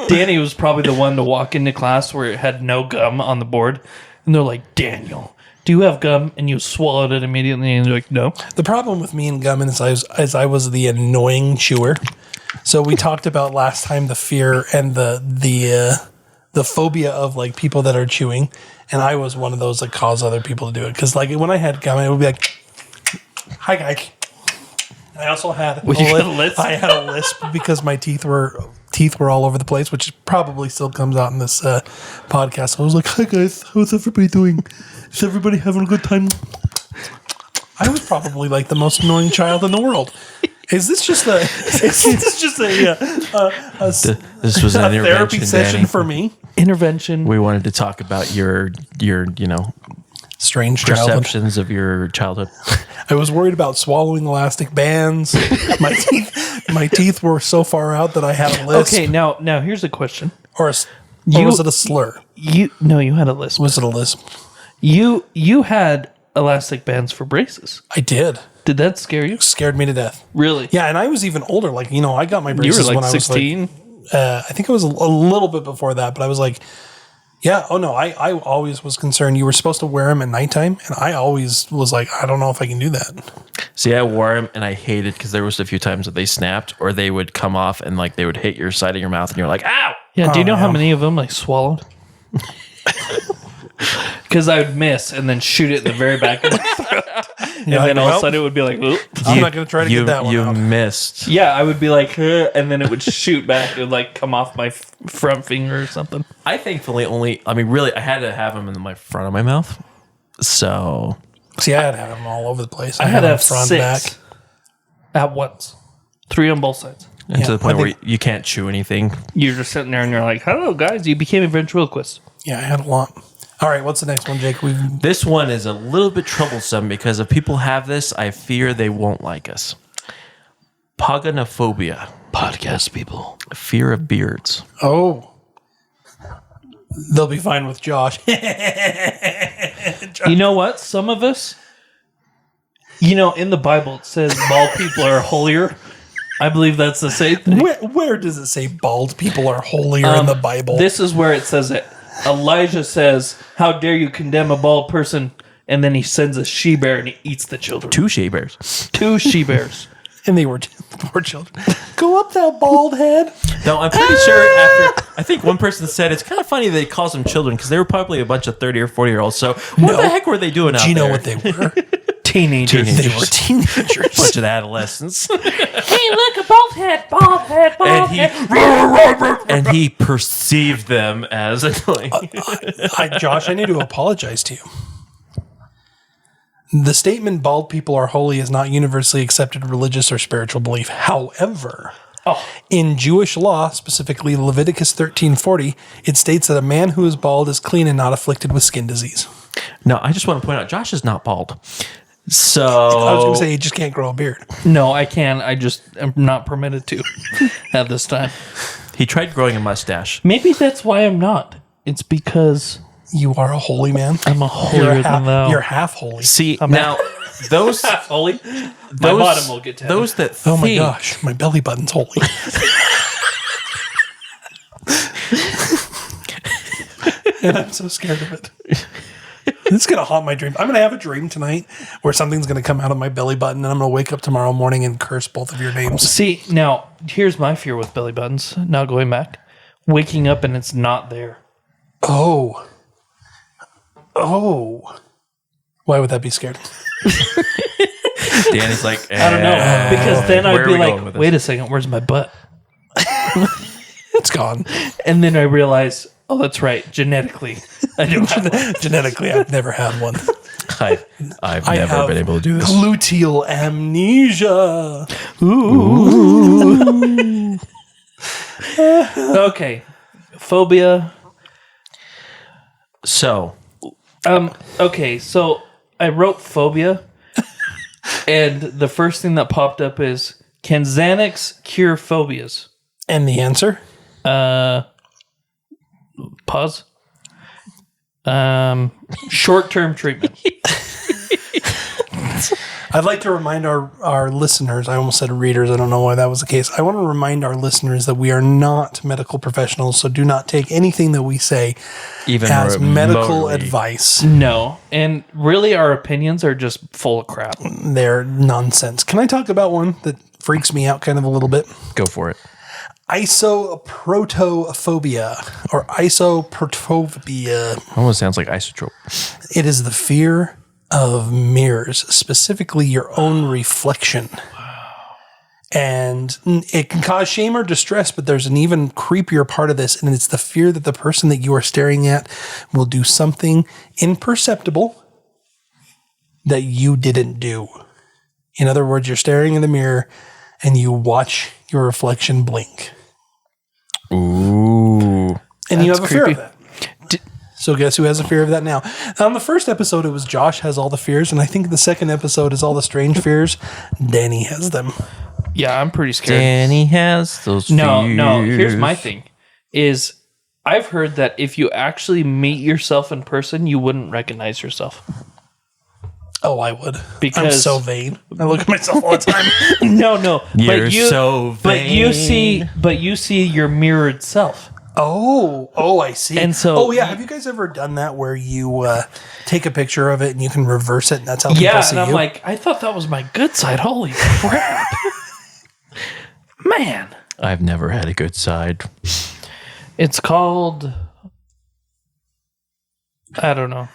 Danny was probably the one to walk into class where it had no gum on the board. And they're like, Daniel, do you have gum? And you swallowed it immediately. And you're like, no. The problem with me and gum is I was the annoying chewer. So we talked about last time the fear and the phobia of people that are chewing, and I was one of those that caused other people to do it. Because when I had gum, it would be like, "Hi guys." I also had you got a lisp? I had a lisp because my teeth were all over the place, which probably still comes out in this podcast. So I was like, "Hi guys, how's everybody doing? Is everybody having a good time?" I was probably the most annoying child in the world. Is this just a this was an therapy intervention, session Danny. for me? Intervention. We wanted to talk about your Strange childhood. perceptions of your childhood. I was worried about swallowing elastic bands. My teeth were so far out that I had a lisp. Okay, now here's a question. Or was it a slur? You had a lisp. Was it a lisp? You had elastic bands for braces. I did. Did that scare you? Scared me to death. Really? Yeah, and I was even older. I got my You were braces when I was 16? I think it was a little bit before that, but I was like, yeah, oh no, I always was concerned. You were supposed to wear them at nighttime, and I always was like, I don't know if I can do that. See, I wore them and I hated because there was a few times that they snapped or they would come off and they would hit your side of your mouth and you're like, ow! Yeah, do you know how yeah. many of them I swallowed? Because I would miss and then shoot it in the very back of my throat. And then all of a sudden it would be like, oop. I'm not going to try to get that one You out. missed. Yeah, I would be like, and then it would shoot back. It would come off my front finger or something. I thankfully I had to have them in my front of my mouth. So See, I had to have them all over the place. I had to them have front, 6 at once. 3 on both sides. and Yeah, to the point I where think- you can't chew anything. You're just sitting there and you're like, hello, guys. You became a ventriloquist. Yeah, I had a lot. All right, what's the next one, Jake? This one is a little bit troublesome because if people have this, I fear they won't like us. Paganophobia. Podcast people. Fear of beards. Oh. They'll be fine with Josh. You know what? Some of us, in the Bible it says bald people are holier. I believe that's the same thing. Where does it say bald people are holier in the Bible? This is where it says it. Elijah says, "How dare you condemn a bald person?" And then he sends a she-bear and he eats the children. 2 she-bears. 2 she-bears. And they were poor children. Go up, that bald head. No, I'm pretty sure after... I think one person said it's kind of funny that he calls them children because they were probably a bunch of 30 or 40-year-olds. So what the heck were they doing out there? Do you know what they were? Teenagers. They were teenagers. Bunch of adolescents. Hey, look, a bald head, bald head, bald head. And he perceived them as annoying. Josh, I need to apologize to you. The statement bald people are holy is not universally accepted religious or spiritual belief. However, in Jewish law, specifically Leviticus 13:40, it states that a man who is bald is clean and not afflicted with skin disease. No, I just want to point out, Josh is not bald. So I was going to say he just can't grow a beard. No, I can. I just am not permitted to at this time. He tried growing a mustache. Maybe that's why I'm not. It's because You are a holy man. I'm a holier than thou. You're half holy. See, now, those... half holy. My bottom will get to heaven. Those that Oh my think- gosh, my belly button's holy. And I'm so scared of it. It's going to haunt my dreams. I'm going to have a dream tonight where something's going to come out of my belly button and I'm going to wake up tomorrow morning and curse both of your names. See, now, here's my fear with belly buttons. Now going back. Waking up and it's not there. Oh. Why would that be scary? Danny's like, I don't know. Because then where I'd are be we going like, with wait a second, where's my butt? It's gone. And then I realize, oh, that's right. Genetically, I don't have one. Genetically, I've never had one. I've I never have been able to do this. Gluteal amnesia. Okay. Phobia. So, Okay, so I wrote phobia, and the first thing that popped up is, can Xanax cure phobias? And the answer? Pause. Short-term treatment. I'd like to remind our listeners, I almost said readers, I don't know why that was the case. I want to remind our listeners that we are not medical professionals, so do not take anything that we say even as medical remotely. advice. No, and really our opinions are just full of crap. They're nonsense. Can I talk about one that freaks me out kind of a little bit? Go for it. Isoprotophobia or isoprotophobia. Almost sounds like isotrope. It is the fear of mirrors, specifically your own reflection. And it can cause shame or distress, but there's an even creepier part of this, and it's the fear that the person that you are staring at will do something imperceptible that you didn't do. In other words, you're staring in the mirror and you watch your reflection blink. Ooh. And you have a fear creepy. of that. So guess who has a fear of that now? On the first episode, it was Josh has all the fears, and I think the second episode is all the strange fears. Danny has them. Yeah, I'm pretty scared. Danny has those No, fears. here's my thing. Is I've heard that if you actually meet yourself in person, you wouldn't recognize yourself. Oh, I would. Because- I'm so vain. I look at myself all the time. No. You're so But you see your mirrored self. Oh, I see. And so- oh yeah, have you guys ever done that where you take a picture of it and you can reverse it, and that's how people Yeah, see and I'm you? like, I thought that was my good side. Holy crap. Man. I've never had a good side. It's called, I don't know.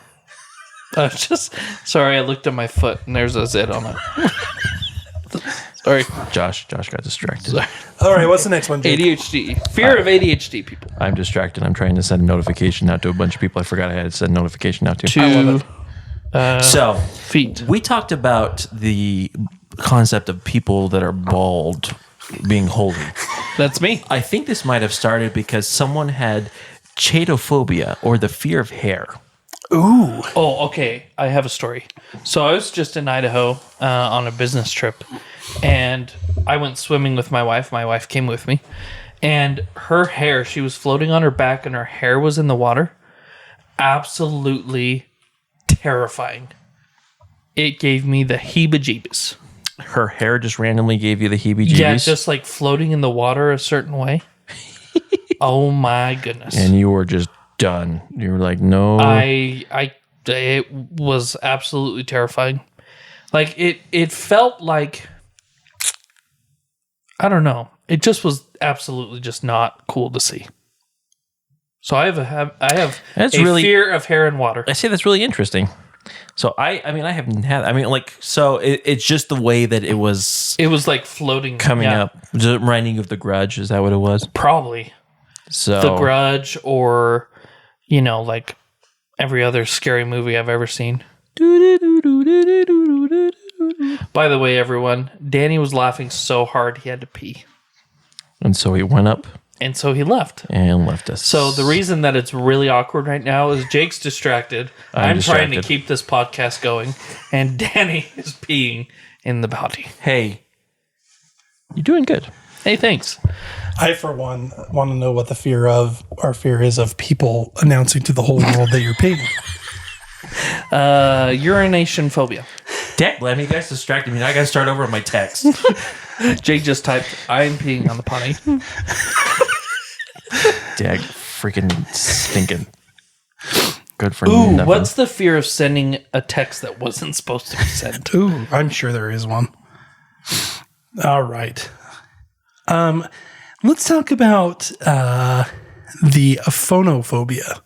Sorry, I looked at my foot and there's a Z on it. Sorry. Josh got distracted. All right, what's the next one, Jake? ADHD. Fear of ADHD people. I'm distracted. I'm trying to send a notification out to a bunch of people I forgot I had to send a notification out to. To So, feet. we talked about the concept of people that are bald being holy. That's me. I think this might have started because someone had chatophobia, or the fear of hair. Ooh. Oh, okay. I have a story. So I was just in Idaho on a business trip, and I went swimming with my wife. My wife came with me, and her hair, she was floating on her back, and her hair was in the water. Absolutely terrifying. It gave me the heebie-jeebies. Her hair just randomly gave you the heebie-jeebies? Yeah, just like floating in the water a certain way. Oh my goodness. And you were just done. You were like, no. It was absolutely terrifying. Like it felt like, I don't know. It just was absolutely just not cool to see. So I have fear of hair and water. I say that's really interesting. So I haven't had. It's just the way that it was. It was like floating, coming up. Was it reminding you of The Grudge? Is that what it was? Probably. So The Grudge, or like every other scary movie I've ever seen. By the way, everyone, Danny was laughing so hard he had to pee. And so he went up. And so he left. And left us. So the reason that it's really awkward right now is Jake's distracted. I'm trying to keep this podcast going. And Danny is peeing in the potty. Hey, you're doing good. Hey, thanks. I, for one, want to know what the fear is of people announcing to the whole world that you're peeing. Urination phobia. Dang, let me guys distracted me. Now I got to start over on my text. Jake just typed, I'm peeing on the potty. Dag, freaking stinking. Good for Ooh, nothing. what's the fear of sending a text that wasn't supposed to be sent? Ooh, I'm sure there is one. All right. Let's talk about the phonophobia.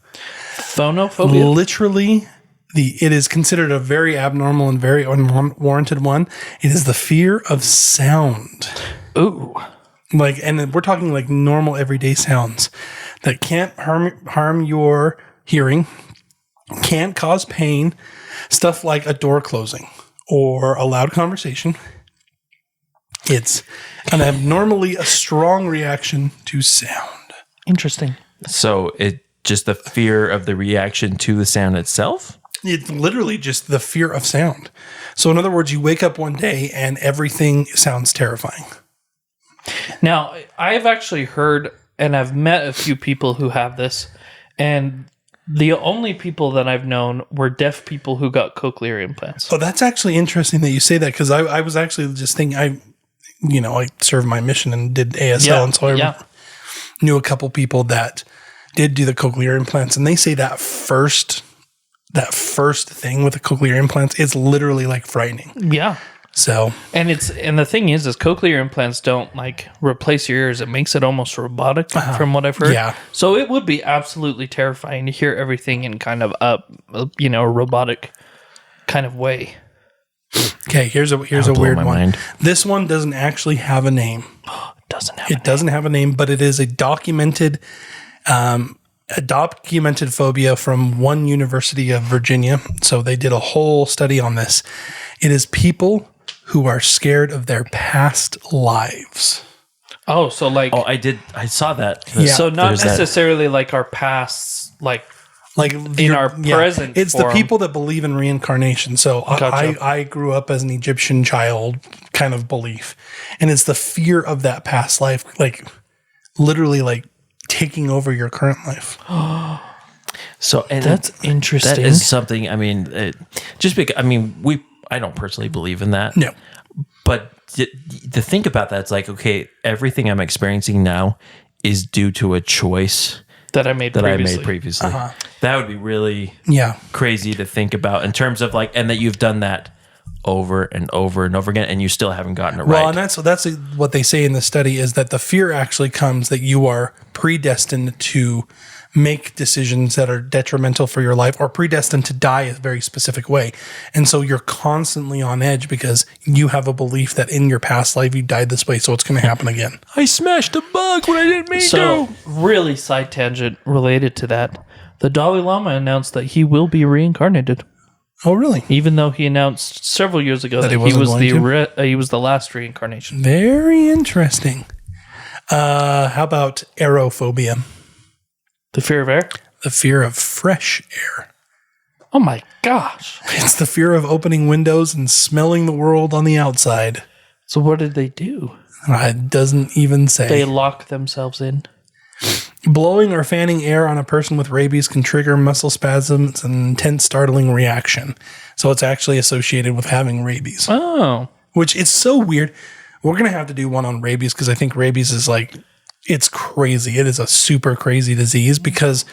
Phonophobia? Literally, it is considered a very abnormal and very unwarranted one. It is the fear of sound. Ooh. And we're talking like normal everyday sounds that can't harm your hearing, can't cause pain, stuff like a door closing or a loud conversation. It's an abnormally a strong reaction to sound. Interesting. So it just the fear of the reaction to the sound itself? It's literally just the fear of sound. So in other words, you wake up one day and everything sounds terrifying. Now, I've actually heard, and I've met a few people who have this, and the only people that I've known were deaf people who got cochlear implants. Oh, that's actually interesting that you say that, because I was actually just thinking, I served my mission and did ASL, and so I knew a couple people that did do the cochlear implants, and they say that first thing with the cochlear implants is literally like frightening. Yeah. So, and the thing is cochlear implants don't like replace your ears. It makes it almost robotic from what I've heard. Yeah. So it would be absolutely terrifying to hear everything in kind of a robotic kind of way. Okay, here's a weird one. Mind. This one doesn't actually have a name. It doesn't have a name, but it is a documented phobia from one University of Virginia. So they did a whole study on this. It is people who are scared of their past lives. Oh, so like... Oh, I saw that. Yeah. So not necessarily like our pasts, like in our present It's form. the people that believe in reincarnation. So Gotcha. I grew up as an Egyptian child kind of belief. And it's the fear of that past life, like literally like taking over your current life. So and that's interesting. That is something, I don't personally believe in that. No. But to think about that, it's like, okay, everything I'm experiencing now is due to a choice that I made previously. Uh-huh. That would be really crazy to think about in terms of like, and that you've done that over and over and over again, and you still haven't gotten it right. Well, and that's what they say in the study is that the fear actually comes that you are predestined to make decisions that are detrimental for your life or predestined to die a very specific way. And so you're constantly on edge because you have a belief that in your past life you died this way, so it's going to happen again. I smashed a bug when I didn't mean to. So, really side tangent related to that, the Dalai Lama announced that he will be reincarnated. Oh, really? Even though he announced several years ago that he was the last reincarnation. Very interesting. How about aerophobia? The fear of air? The fear of fresh air. Oh my gosh. It's the fear of opening windows and smelling the world on the outside. So what did they do? It doesn't even say. They lock themselves in. Blowing or fanning air on a person with rabies can trigger muscle spasms and intense startling reaction. So it's actually associated with having rabies. Oh. Which is so weird. We're going to have to do one on rabies because I think rabies is like, it's crazy. It is a super crazy disease because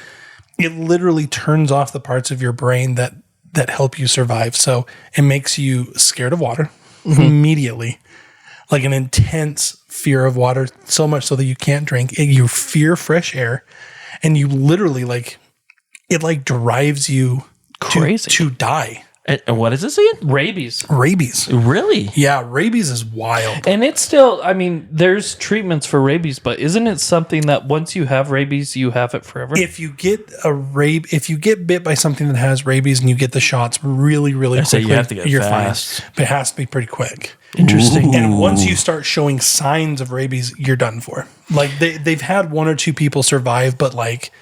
it literally turns off the parts of your brain that help you survive. So it makes you scared of water immediately. Like an intense fear of water, so much so that you can't drink. You fear fresh air, and you literally it drives you crazy to die. And what is this again? Rabies. Really? Yeah, rabies is wild. And it's still, I mean, there's treatments for rabies, but isn't it something that once you have rabies, you have it forever? If you get bit by something that has rabies and you get the shots really, really quickly, you have to get you're fast. fine. But it has to be pretty quick. Interesting. And once you start showing signs of rabies, you're done for. Like they've had 1 or 2 people survive, but like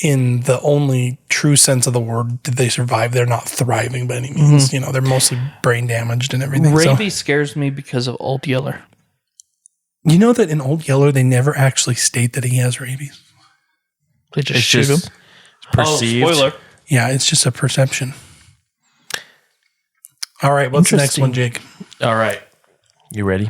in the only true sense of the word did they survive, they're not thriving by any means. You know, they're mostly brain damaged and everything. Rabies scares me because of Old Yeller. You know that in Old Yeller, they never actually state that he has rabies. They just shoot him. Perceived. Oh, spoiler. Yeah, it's just a perception. All right, what's the next one, Jake? All right. You ready?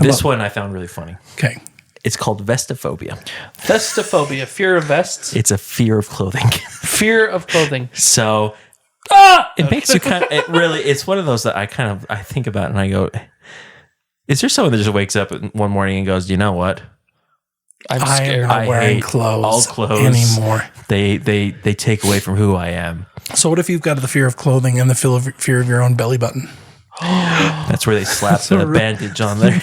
This one I found really funny. Okay. It's called vestophobia. Vestophobia, fear of vests. It's a fear of clothing. Fear of clothing. So it makes you kind of, it's one of those that I think about and I go, is there someone that just wakes up one morning and goes, you know what? I'm scared. I'm not wearing hate clothes all clothes anymore. They take away from who I am. So what if you've got the fear of clothing and the fear of your own belly button? That's where they slap the bandage on there.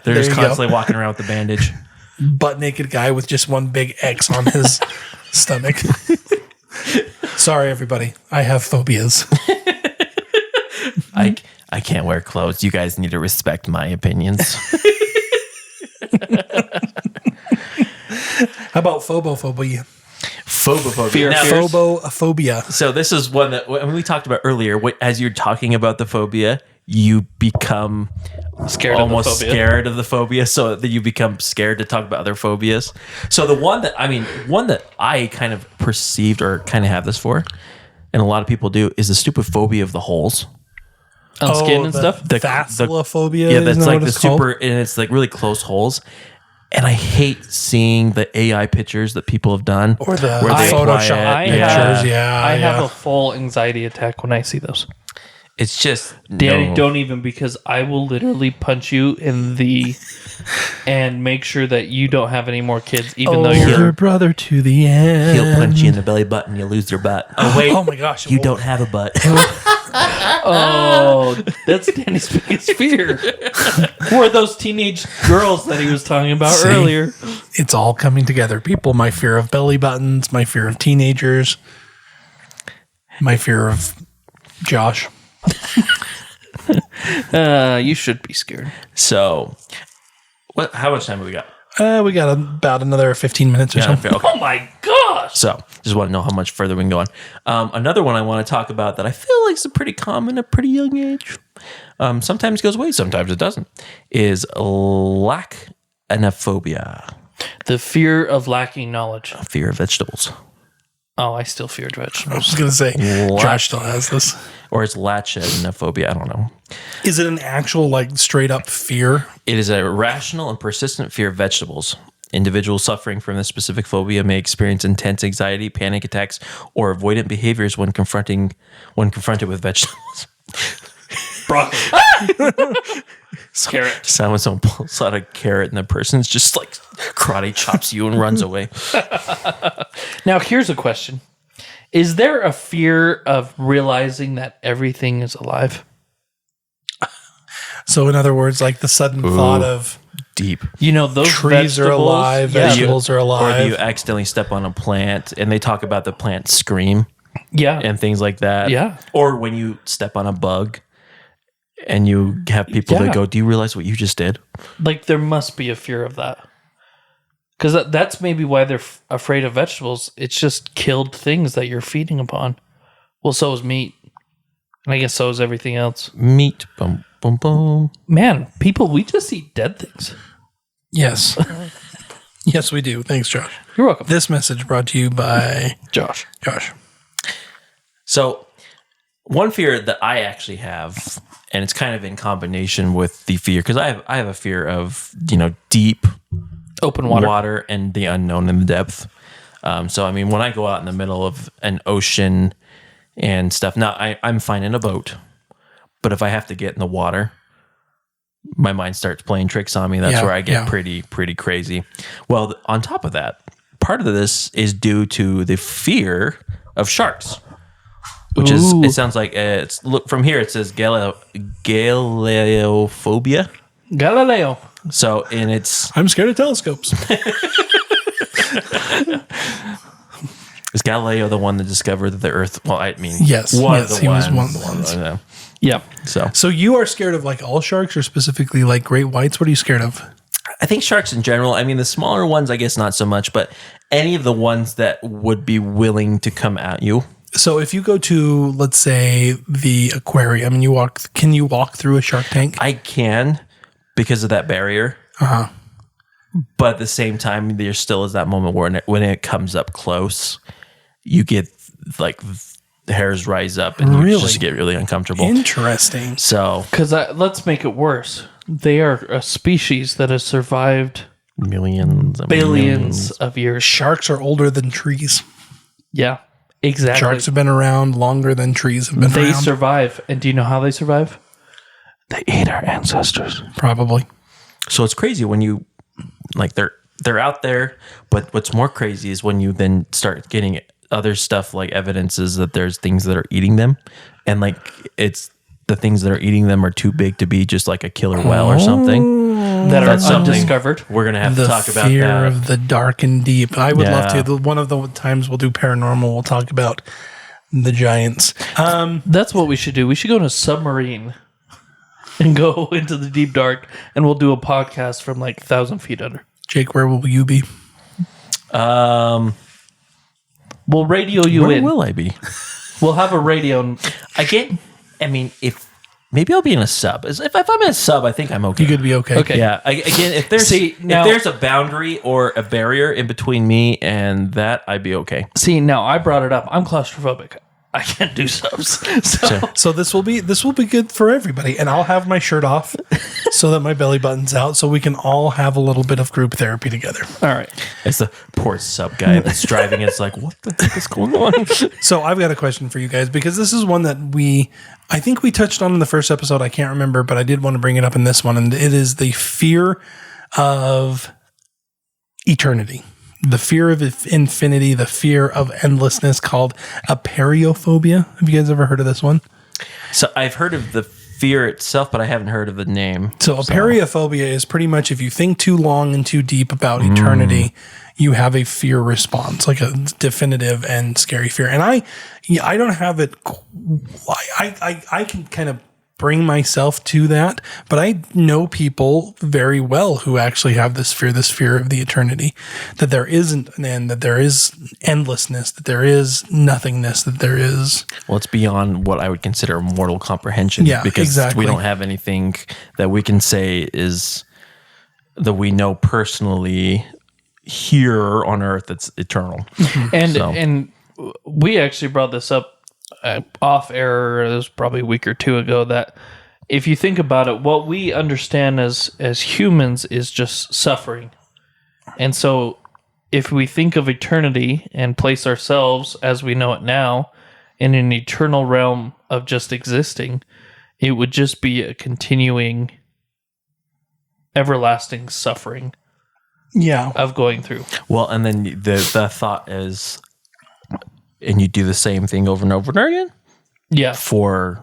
They're just constantly walking around with the bandage. Butt naked guy with just one big X on his stomach. Sorry, everybody. I have phobias. I can't wear clothes. You guys need to respect my opinions. How about phobophobia? Phobophobia. Phobophobia. So this is one that we talked about earlier. As you're talking about the phobia, you become almost scared of the phobia, so that you become scared to talk about other phobias. So the one that I kind of perceived or kind of have this for, and a lot of people do, is the stupid phobia of the holes. On skin and stuff? The phasmophobia. Yeah, that's like the super, and it's like really close holes. And I hate seeing the AI pictures that people have done. Or the Photoshop pictures. I have a full anxiety attack when I see those. It's just... Danny, don't even, because I will literally punch you in the... and make sure that you don't have any more kids, even though you're... your brother to the end. He'll punch you in the belly button, you'll lose your butt. Oh, wait. Oh, my gosh. You don't have a butt. Oh, that's Danny's biggest fear. Who are those teenage girls that he was talking about earlier? It's all coming together. People, my fear of belly buttons, my fear of teenagers, my fear of Josh. You should be scared. So, how much time have we got? We got about another 15 minutes or so. Okay. Oh my gosh! So, just want to know how much further we can go on. Another one I want to talk about that I feel like is pretty common at a pretty young age. Sometimes goes away, sometimes it doesn't. Is lackanophobia. The fear of lacking knowledge. Fear of vegetables. Oh, I still feared I vegetables. was going to say, Josh still has this. Or it's lachanophobia. I don't know. Is it an actual, like, straight up fear? It is a rational and persistent fear of vegetables. Individuals suffering from this specific phobia may experience intense anxiety, panic attacks, or avoidant behaviors when confronted with vegetables. Broccoli. Carrot. Someone pulls out a carrot and the person's just like karate chops you and runs away. Now, here's a question. Is there a fear of realizing that everything is alive? So, in other words, like the sudden thought of deep. You know, those trees are alive, vegetables are alive. Or you accidentally step on a plant and they talk about the plant scream. Yeah. And things like that. Yeah. Or when you step on a bug and you have people that go, do you realize what you just did? Like, there must be a fear of that. Because that's maybe why they're afraid of vegetables. It's just killed things that you're feeding upon. Well, so is meat. And I guess so is everything else. Meat. Boom, boom, boom. Man, people, we just eat dead things. Yes. Yes, we do. Thanks, Josh. You're welcome. This message brought to you by Josh. So, one fear that I actually have, and it's kind of in combination with the fear, because I have a fear of, deep Open water and the unknown in the depth. So, I mean, when I go out in the middle of an ocean and stuff, now I'm fine in a boat, but if I have to get in the water, my mind starts playing tricks on me. That's where I get pretty crazy. Well, on top of that, part of this is due to the fear of sharks, which it sounds like from here it says Galeophobia. Galileo. So, and it's I'm scared of telescopes. Is Galileo the one that discovered the Earth? Well, I mean, yes, he was one of the ones. Yeah. So you are scared of like all sharks, or specifically like great whites? What are you scared of? I think sharks in general. I mean, the smaller ones, I guess not so much, but any of the ones that would be willing to come at you. So if you go to, let's say, the aquarium and can you walk through a shark tank? I can, because of that barrier. Uh-huh. But at the same time, there still is that moment where when it comes up close, you get like the hairs rise up and you just get really uncomfortable. Interesting. So, because let's make it worse. They are a species that has survived billions of years. Sharks are older than trees. Yeah, exactly. Sharks have been around longer than trees have been around. They survive. And do you know how they survive? They ate our ancestors. Probably. So it's crazy when you, like, they're out there, but what's more crazy is when you then start getting other stuff like evidences that there's things that are eating them, and like it's the things that are eating them are too big to be just like a killer whale or something that are undiscovered. We're gonna have to talk about the fear that. of the dark and deep. I would love to. One of the times we'll do paranormal, we'll talk about the giants. That's what we should do. We should go in a submarine and go into the deep dark, and we'll do a podcast from like 1,000 feet under. Jake, where will you be? We'll radio you Where in. will I be? We'll have a radio. If maybe I'll be in a sub. If I'm in a sub, I think I'm okay. You could be okay. Okay. Yeah. If there's a boundary or a barrier in between me and that, I'd be okay. See, now I brought it up. I'm claustrophobic. I can't do subs. So this will be good for everybody, and I'll have my shirt off so that my belly button's out, so we can all have a little bit of group therapy together. All right. It's the poor sub guy that's driving. It's like, what the heck is going on? So I've got a question for you guys, because this is one that I think we touched on in the first episode. I can't remember, but I did want to bring it up in this one, and it is the fear of eternity. The fear of infinity, the fear of endlessness, called aperiophobia. Have you guys ever heard of this one? So I've heard of the fear itself, but I haven't heard of the name. So aperiophobia is pretty much if you think too long and too deep about eternity, you have a fear response, like a definitive and scary fear. And I don't have it. I can kind of bring myself to that, but I know people very well who actually have this fear of the eternity, that there isn't an end, that there is endlessness, that there is nothingness, that there is. Well, it's beyond what I would consider mortal comprehension. Yeah, because exactly. we don't have anything that we can say is that we know personally here on Earth that's eternal. And we actually brought this up off air. It was probably a week or two ago, that if you think about it, what we understand as humans is just suffering. And so if we think of eternity and place ourselves as we know it now in an eternal realm of just existing, it would just be a continuing everlasting suffering of going through. Well, and then the thought is, and you do the same thing over and over and over again? Yeah. Forever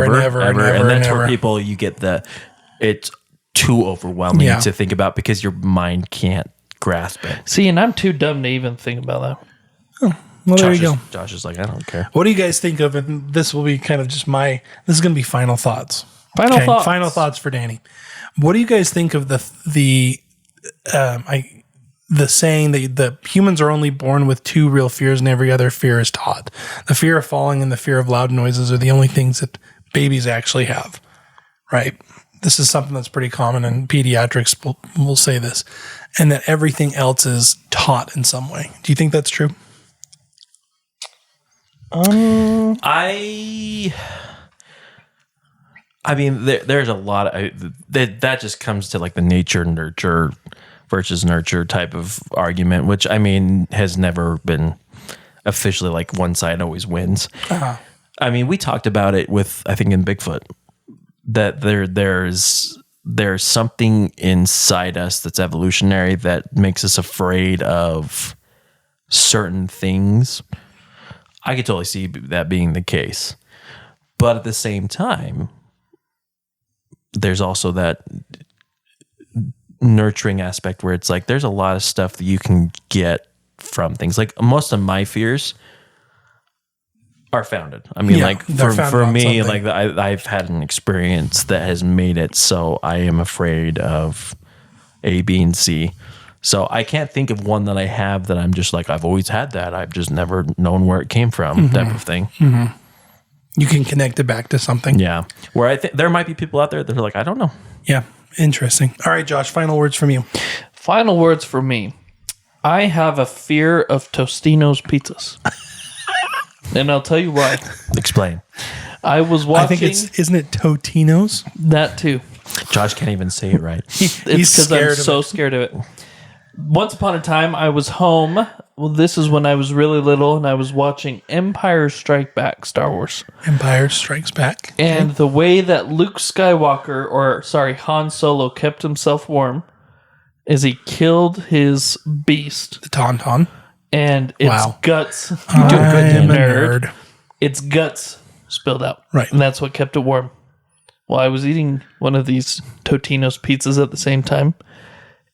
and ever. And that's ever. where people, you get it's too overwhelming to think about because your mind can't grasp it. See, and I'm too dumb to even think about that. Oh, well, there you go. Josh is like, I don't care. What do you guys think of it? And this will be kind of just this is going to be final thoughts. Final thoughts for Danny. What do you guys think of the saying that humans are only born with two real fears and every other fear is taught? The fear of falling and the fear of loud noises are the only things that babies actually have, right? this is something that's pretty common in pediatrics. We'll say this, and that everything else is taught in some way. Do you think that's true? I mean, there's a lot of that just comes to like the nature nurture versus nurture type of argument, which I mean has never been officially like one side always wins. Uh-huh. I mean, we talked about it with I think in Bigfoot that there's something inside us that's evolutionary that makes us afraid of certain things. I could totally see that being the case, but at the same time, there's also that nurturing aspect where it's like there's a lot of stuff that you can get from things. Like most of my fears are founded. I mean, like for me, like I've had an experience that has made it so I am afraid of A, B, and C. So I can't think of one that I have that I'm just like I've always had that. I've just never known where it came from, type of thing. Mm-hmm. You can connect it back to something. Yeah. Where I think there might be people out there that are like, I don't know. Yeah. Interesting. All right, Josh, final words from you. Final words for me. I have a fear of Tostino's pizzas. And I'll tell you why. Explain. I was watching. I think isn't it Totino's? That too. Josh can't even say it right. It's because I'm so scared of it. Once upon a time, I was home. Well, this is when I was really little, and I was watching Empire Strikes Back, Star Wars. Empire Strikes Back. And the way that Luke Skywalker, Han Solo, kept himself warm is he killed his beast. The Tauntaun. And its guts. I'm a nerd. Its guts spilled out. Right. And that's what kept it warm. Well, I was eating one of these Totino's pizzas at the same time,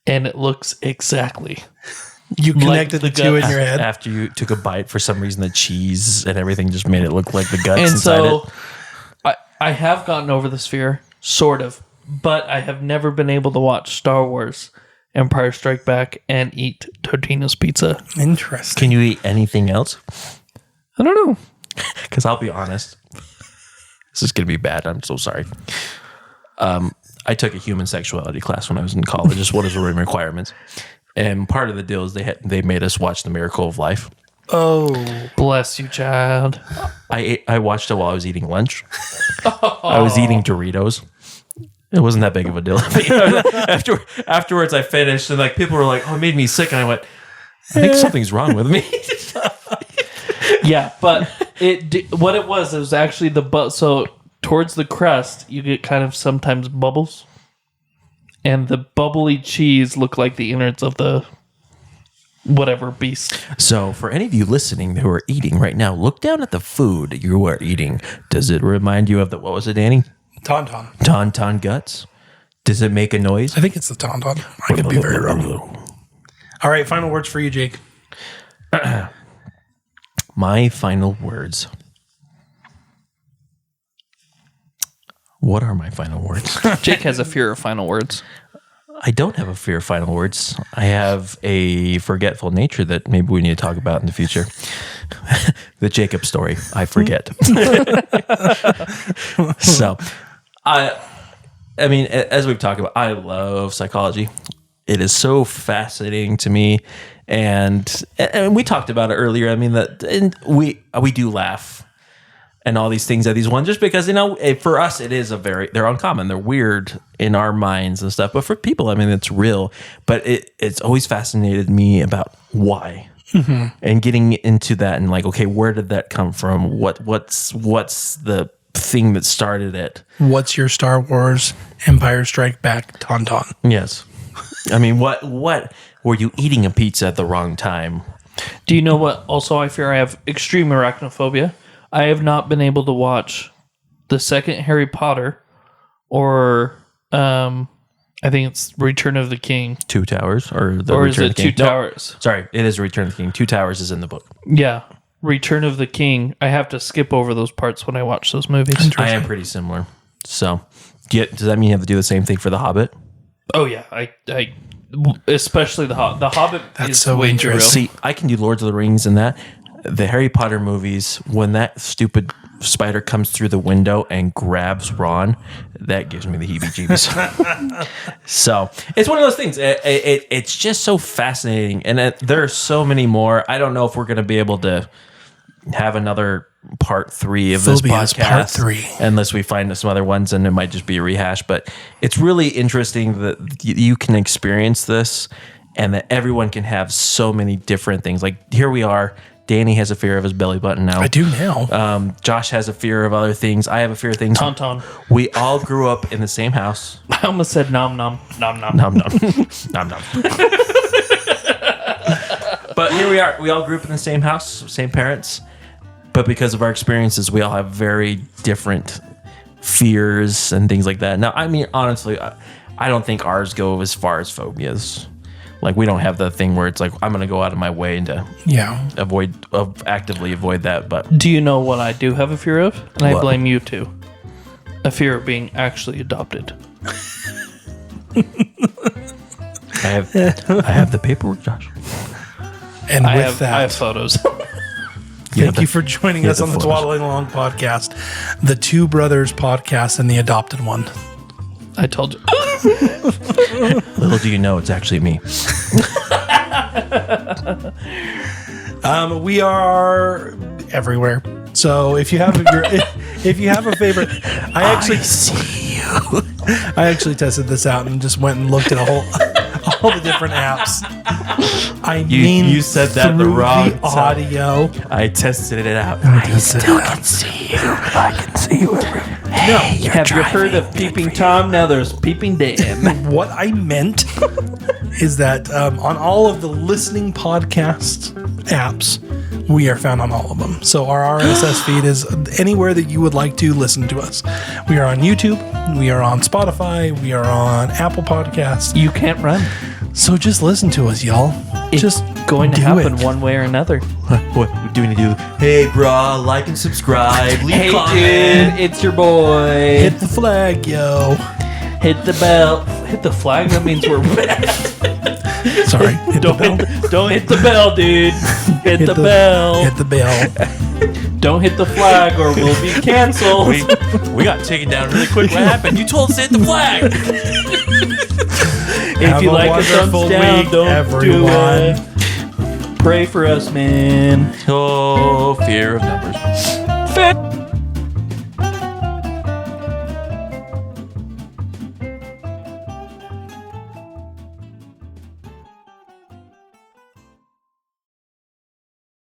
and it looks exactly. You connected the two in your head after you took a bite. For some reason, the cheese and everything just made it look like the guts inside it. I have gotten over this fear, sort of, but I have never been able to watch Star Wars, Empire Strikes Back, and eat Totino's pizza. Interesting. Can you eat anything else? I don't know. Because I'll be honest, this is going to be bad. I'm so sorry. I took a human sexuality class when I was in college. Just what is the requirements? And part of the deal is they made us watch The Miracle of Life. Oh, bless you, child. I watched it while I was eating lunch. I was eating Doritos. It wasn't that big of a deal. Afterwards, I finished, and like people were like, "Oh, it made me sick," and I went, "I think something's wrong with me." Yeah, but what it was actually so towards the crust, you get kind of sometimes bubbles, and the bubbly cheese looked like the innards of the whatever beast. So for any of you listening who are eating right now, look down at the food you are eating. Does it remind you of what was it, Danny? Tauntaun. Tauntaun guts? Does it make a noise? I think it's the Tauntaun. I could be very wrong. All right, final words for you, Jake. My final words. What are my final words? Jake has a fear of final words. I don't have a fear of final words. I have a forgetful nature that maybe we need to talk about in the future. The Jacob story. I forget. So, I mean, as we've talked about, I love psychology. It is so fascinating to me. And we talked about it earlier. I mean, we do laugh and all these things at these ones just because, for us, it is they're uncommon. They're weird in our minds and stuff. But for people, I mean, it's real. But it's always fascinated me about why. Mm-hmm. And getting into that and like, okay, where did that come from? What's the thing that started it? What's your Star Wars Empire Strike Back Tauntaun? Yes. I mean, what were you eating a pizza at the wrong time? Do you know what? Also, I fear I have extreme arachnophobia. I have not been able to watch the second Harry Potter or I think it's Return of the King. Two Towers or is it Two Towers? No, sorry, it is Return of the King. Two Towers is in the book. Yeah. Return of the King. I have to skip over those parts when I watch those movies. I am pretty similar. So, does that mean you have to do the same thing for The Hobbit? Oh yeah, I especially the Hobbit. That's is so way too real. See, I can do Lords of the Rings and that. The Harry Potter movies, when that stupid spider comes through the window and grabs Ron, that gives me the heebie-jeebies. So it's one of those things. It's just so fascinating, and there are so many more. I don't know if we're going to be able to have another part 3 of this Phobias podcast, part 3, unless we find some other ones, and it might just be a rehash. But it's really interesting that you can experience this, and that everyone can have so many different things. Like here we are. Danny has a fear of his belly button now. I do now. Josh has a fear of other things. I have a fear of things. Tauntaun. We all grew up in the same house. I almost said nom nom nom nom Nom nom. Nom nom. But here we are. We all grew up in the same house, same parents. But because of our experiences, we all have very different fears and things like that. Now, I mean, honestly, I don't think ours go as far as phobias. Like, we don't have the thing where it's like, I'm going to go out of my way to actively avoid that. But do you know what I do have a fear of? And I What? blame you too. A fear of being actually adopted. I have the paperwork, Josh. And I with have that, photos. thank you for joining us on the photos. Twaddling Along Podcast, the Two Brothers podcast and the adopted one. I told you. Little do you know, it's actually me. We are everywhere. So if you have if you have a favorite, I see you. I actually tested this out and just went and looked at all the different apps. You said that the through wrong the audio. I tested it out. I still can see you. I can see you everywhere. No, Have you heard of Peeping Tom? Now there's Peeping Dan. what I meant is that on all of the listening podcast apps, we are found on all of them. So our RSS feed is anywhere that you would like to listen to us. We are on YouTube. We are on Spotify. We are on Apple Podcasts. You can't run. So just listen to us, y'all. It's Just going to do happen it. one way or another. What do we need to do? Hey, brah, like and subscribe. Leave Hey, comment. dude, it's your boy. Hit the flag, yo. Hit the bell. Hit the flag. That means we're Sorry. Hit the bell. don't hit the bell, dude. Hit the bell. Hit the bell. Don't hit the flag, or we'll be canceled. We got taken down really quick. What happened? You told us to hit the flag. If Have you a like a thumbs wonderful down, week, don't everyone. do it. Pray for us, man. Oh, fear of numbers.